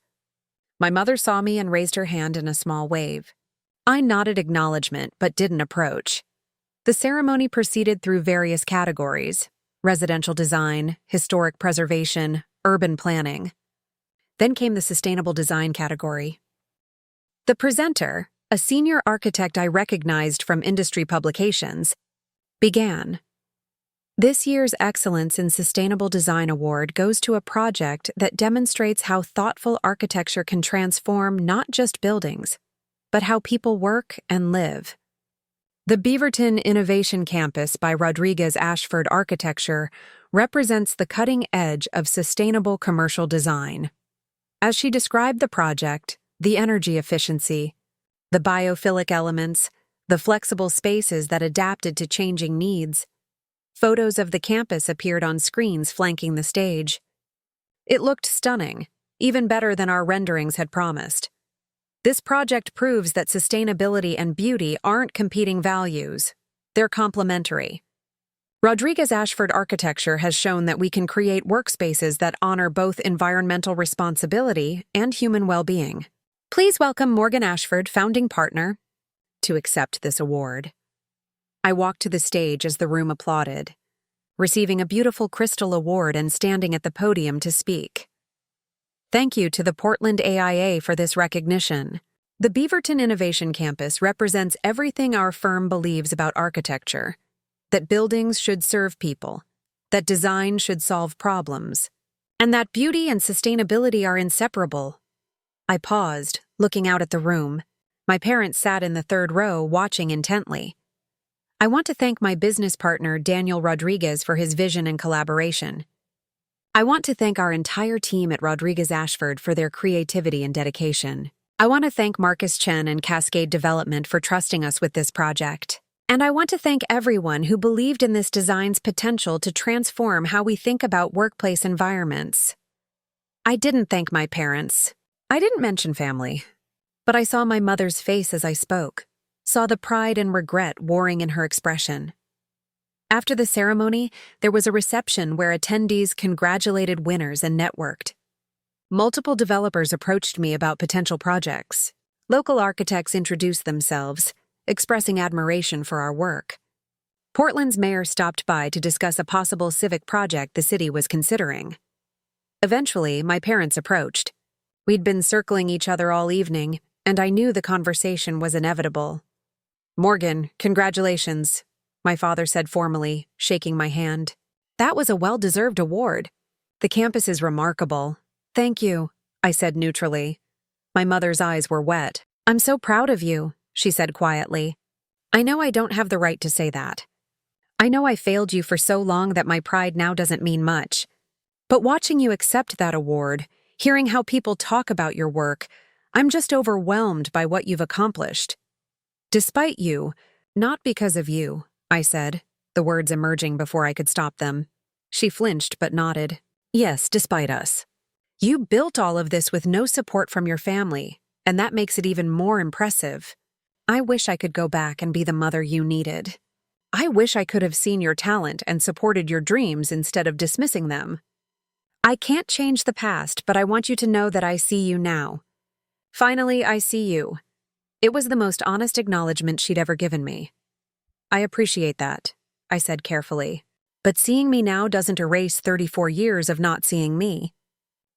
My mother saw me and raised her hand in a small wave. I nodded acknowledgement but didn't approach. The ceremony proceeded through various categories: residential design, historic preservation, urban planning. Then came the sustainable design category. The presenter, a senior architect I recognized from industry publications, began. This year's Excellence in Sustainable Design Award goes to a project that demonstrates how thoughtful architecture can transform not just buildings, but how people work and live. The Beaverton Innovation Campus by Rodriguez Ashford Architecture represents the cutting edge of sustainable commercial design. As she described the project, the energy efficiency, the biophilic elements, the flexible spaces that adapted to changing needs, photos of the campus appeared on screens flanking the stage. It looked stunning, even better than our renderings had promised. This project proves that sustainability and beauty aren't competing values. They're complementary. Rodriguez Ashford architecture has shown that we can create workspaces that honor both environmental responsibility and human well-being. Please welcome Morgan Ashford, founding partner, to accept this award. I walked to the stage as the room applauded, receiving a beautiful crystal award and standing at the podium to speak. Thank you to the Portland AIA for this recognition. The Beaverton Innovation Campus represents everything our firm believes about architecture: that buildings should serve people, that design should solve problems, and that beauty and sustainability are inseparable. I paused, looking out at the room. My parents sat in the third row, watching intently. I want to thank my business partner, Daniel Rodriguez, for his vision and collaboration. I want to thank our entire team at Rodriguez Ashford for their creativity and dedication. I want to thank Marcus Chen and Cascade Development for trusting us with this project. And I want to thank everyone who believed in this design's potential to transform how we think about workplace environments. I didn't thank my parents. I didn't mention family. But I saw my mother's face as I spoke, saw the pride and regret warring in her expression. After the ceremony, there was a reception where attendees congratulated winners and networked. Multiple developers approached me about potential projects. Local architects introduced themselves, expressing admiration for our work. Portland's mayor stopped by to discuss a possible civic project the city was considering. Eventually, my parents approached. We'd been circling each other all evening, and I knew the conversation was inevitable. "Morgan, congratulations," my father said formally, shaking my hand. "That was a well-deserved award. The campus is remarkable." "Thank you," I said neutrally. My mother's eyes were wet. "I'm so proud of you," she said quietly. "I know I don't have the right to say that. I know I failed you for so long that my pride now doesn't mean much. But watching you accept that award, hearing how people talk about your work, I'm just overwhelmed by what you've accomplished. Despite you, not because of you," I said, the words emerging before I could stop them. She flinched but nodded. "Yes, despite us. You built all of this with no support from your family, and that makes it even more impressive. I wish I could go back and be the mother you needed. I wish I could have seen your talent and supported your dreams instead of dismissing them. I can't change the past, but I want you to know that I see you now. Finally, I see you." It was the most honest acknowledgement she'd ever given me. "I appreciate that," I said carefully. "But seeing me now doesn't erase 34 years of not seeing me.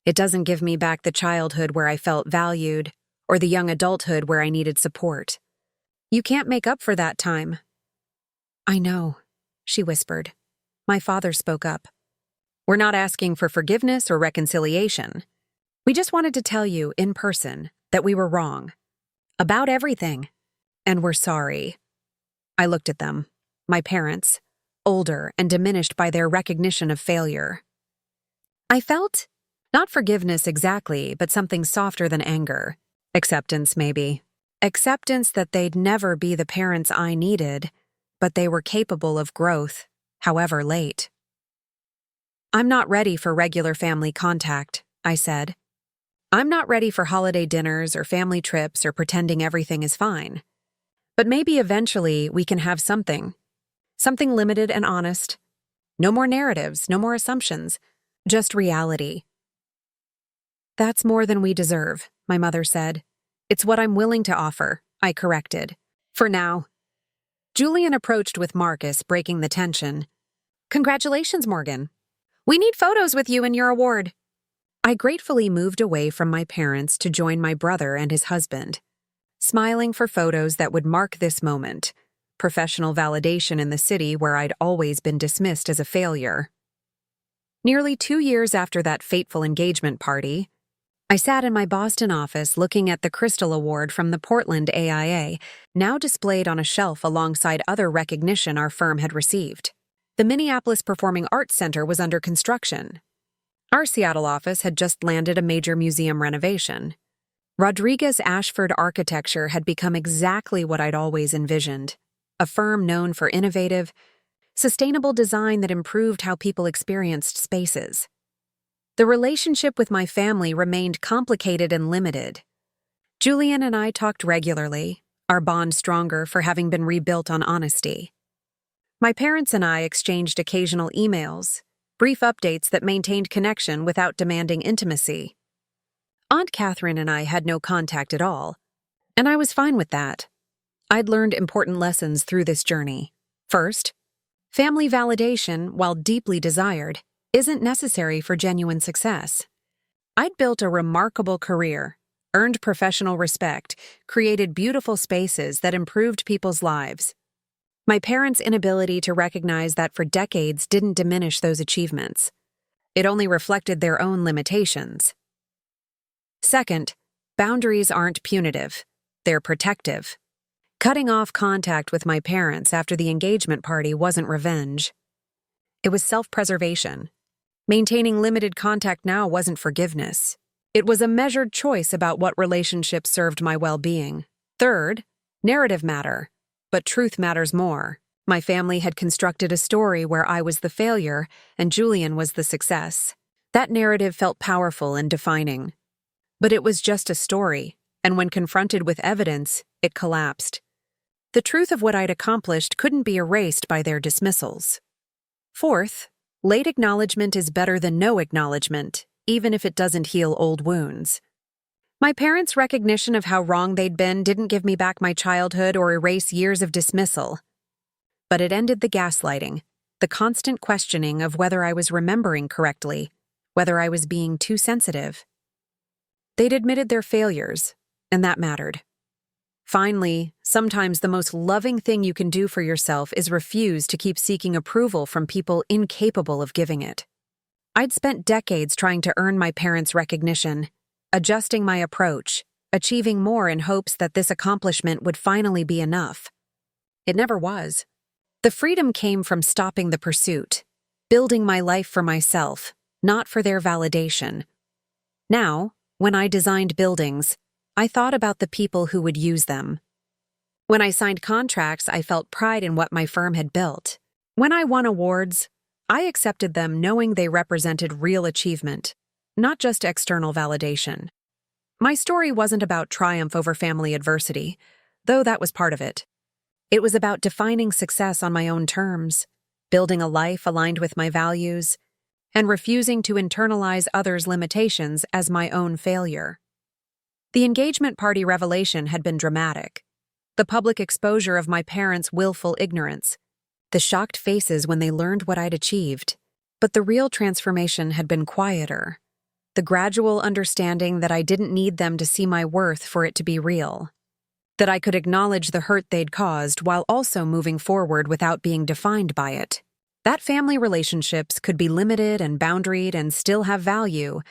It doesn't give me back the childhood where I felt valued, or the young adulthood where I needed support. You can't make up for that time." "I know," she whispered. My father spoke up. "We're not asking for forgiveness or reconciliation. We just wanted to tell you, in person, that we were wrong. About everything. And we're sorry." I looked at them, my parents, older and diminished by their recognition of failure. I felt, not forgiveness exactly, but something softer than anger. Acceptance, maybe. Acceptance that they'd never be the parents I needed, but they were capable of growth, however late. "I'm not ready for regular family contact," I said. "I'm not ready for holiday dinners or family trips or pretending everything is fine. But maybe eventually we can have something limited and honest. No more narratives, no more assumptions, just reality." "That's more than we deserve," my mother said. "It's what I'm willing to offer," I corrected. "For now." Julian approached with Marcus, breaking the tension. "Congratulations, Morgan. We need photos with you and your award." I gratefully moved away from my parents to join my brother and his husband, smiling for photos that would mark this moment, professional validation in the city where I'd always been dismissed as a failure. Nearly 2 years after that fateful engagement party, I sat in my Boston office looking at the Crystal Award from the Portland AIA, now displayed on a shelf alongside other recognition our firm had received. The Minneapolis Performing Arts Center was under construction. Our Seattle office had just landed a major museum renovation. Rodriguez Ashford architecture had become exactly what I'd always envisioned, a firm known for innovative, sustainable design that improved how people experienced spaces. The relationship with my family remained complicated and limited. Julian and I talked regularly, our bond stronger for having been rebuilt on honesty. My parents and I exchanged occasional emails, brief updates that maintained connection without demanding intimacy. Aunt Catherine and I had no contact at all, and I was fine with that. I'd learned important lessons through this journey. First, family validation, while deeply desired, isn't necessary for genuine success. I'd built a remarkable career, earned professional respect, created beautiful spaces that improved people's lives. My parents' inability to recognize that for decades didn't diminish those achievements. It only reflected their own limitations. Second, boundaries aren't punitive. They're protective. Cutting off contact with my parents after the engagement party wasn't revenge. It was self-preservation. Maintaining limited contact now wasn't forgiveness. It was a measured choice about what relationships served my well-being. Third, narrative matter, but truth matters more. My family had constructed a story where I was the failure and Julian was the success. That narrative felt powerful and defining. But it was just a story, and when confronted with evidence, it collapsed. The truth of what I'd accomplished couldn't be erased by their dismissals. Fourth, late acknowledgement is better than no acknowledgement, even if it doesn't heal old wounds. My parents' recognition of how wrong they'd been didn't give me back my childhood or erase years of dismissal. But it ended the gaslighting, the constant questioning of whether I was remembering correctly, whether I was being too sensitive. They'd admitted their failures, and that mattered. Finally, sometimes the most loving thing you can do for yourself is refuse to keep seeking approval from people incapable of giving it. I'd spent decades trying to earn my parents' recognition, adjusting my approach, achieving more in hopes that this accomplishment would finally be enough. It never was. The freedom came from stopping the pursuit, building my life for myself, not for their validation. Now, when I designed buildings, I thought about the people who would use them. When I signed contracts, I felt pride in what my firm had built. When I won awards, I accepted them knowing they represented real achievement, not just external validation. My story wasn't about triumph over family adversity, though that was part of it. It was about defining success on my own terms, building a life aligned with my values, and refusing to internalize others' limitations as my own failure. The engagement party revelation had been dramatic. The public exposure of my parents' willful ignorance, the shocked faces when they learned what I'd achieved. But the real transformation had been quieter. The gradual understanding that I didn't need them to see my worth for it to be real. That I could acknowledge the hurt they'd caused while also moving forward without being defined by it. That family relationships could be limited and boundaried and still have value,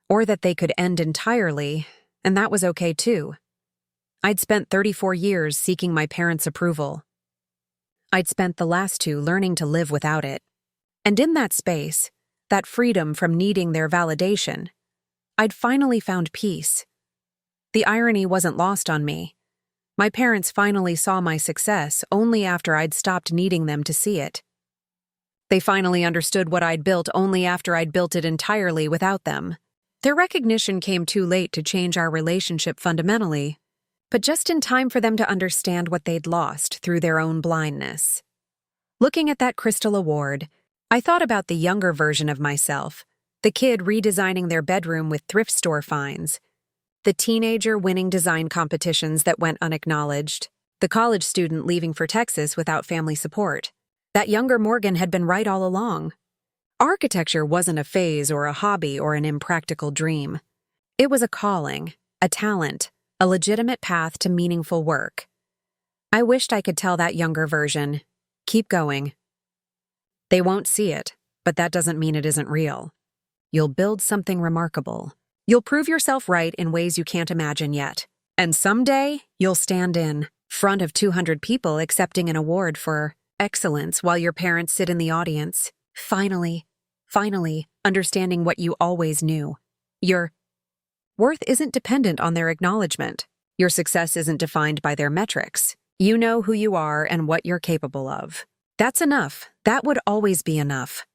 or that they could end entirely, and that was okay too. I'd spent 34 years seeking my parents' approval. I'd spent the last 2 learning to live without it. And in that space, that freedom from needing their validation, I'd finally found peace. The irony wasn't lost on me. My parents finally saw my success only after I'd stopped needing them to see it. They finally understood what I'd built only after I'd built it entirely without them. Their recognition came too late to change our relationship fundamentally, but just in time for them to understand what they'd lost through their own blindness. Looking at that Crystal Award, I thought about the younger version of myself, the kid redesigning their bedroom with thrift store finds, the teenager winning design competitions that went unacknowledged, the college student leaving for Texas without family support. That younger Morgan had been right all along. Architecture wasn't a phase or a hobby or an impractical dream. It was a calling, a talent, a legitimate path to meaningful work. I wished I could tell that younger version, keep going. They won't see it, but that doesn't mean it isn't real. You'll build something remarkable. You'll prove yourself right in ways you can't imagine yet. And someday, you'll stand in front of 200 people accepting an award for excellence while your parents sit in the audience, finally understanding what you always knew. Your worth isn't dependent on their acknowledgement. Your success isn't defined by their metrics. You know who you are and what you're capable of. That's enough. That would always be enough.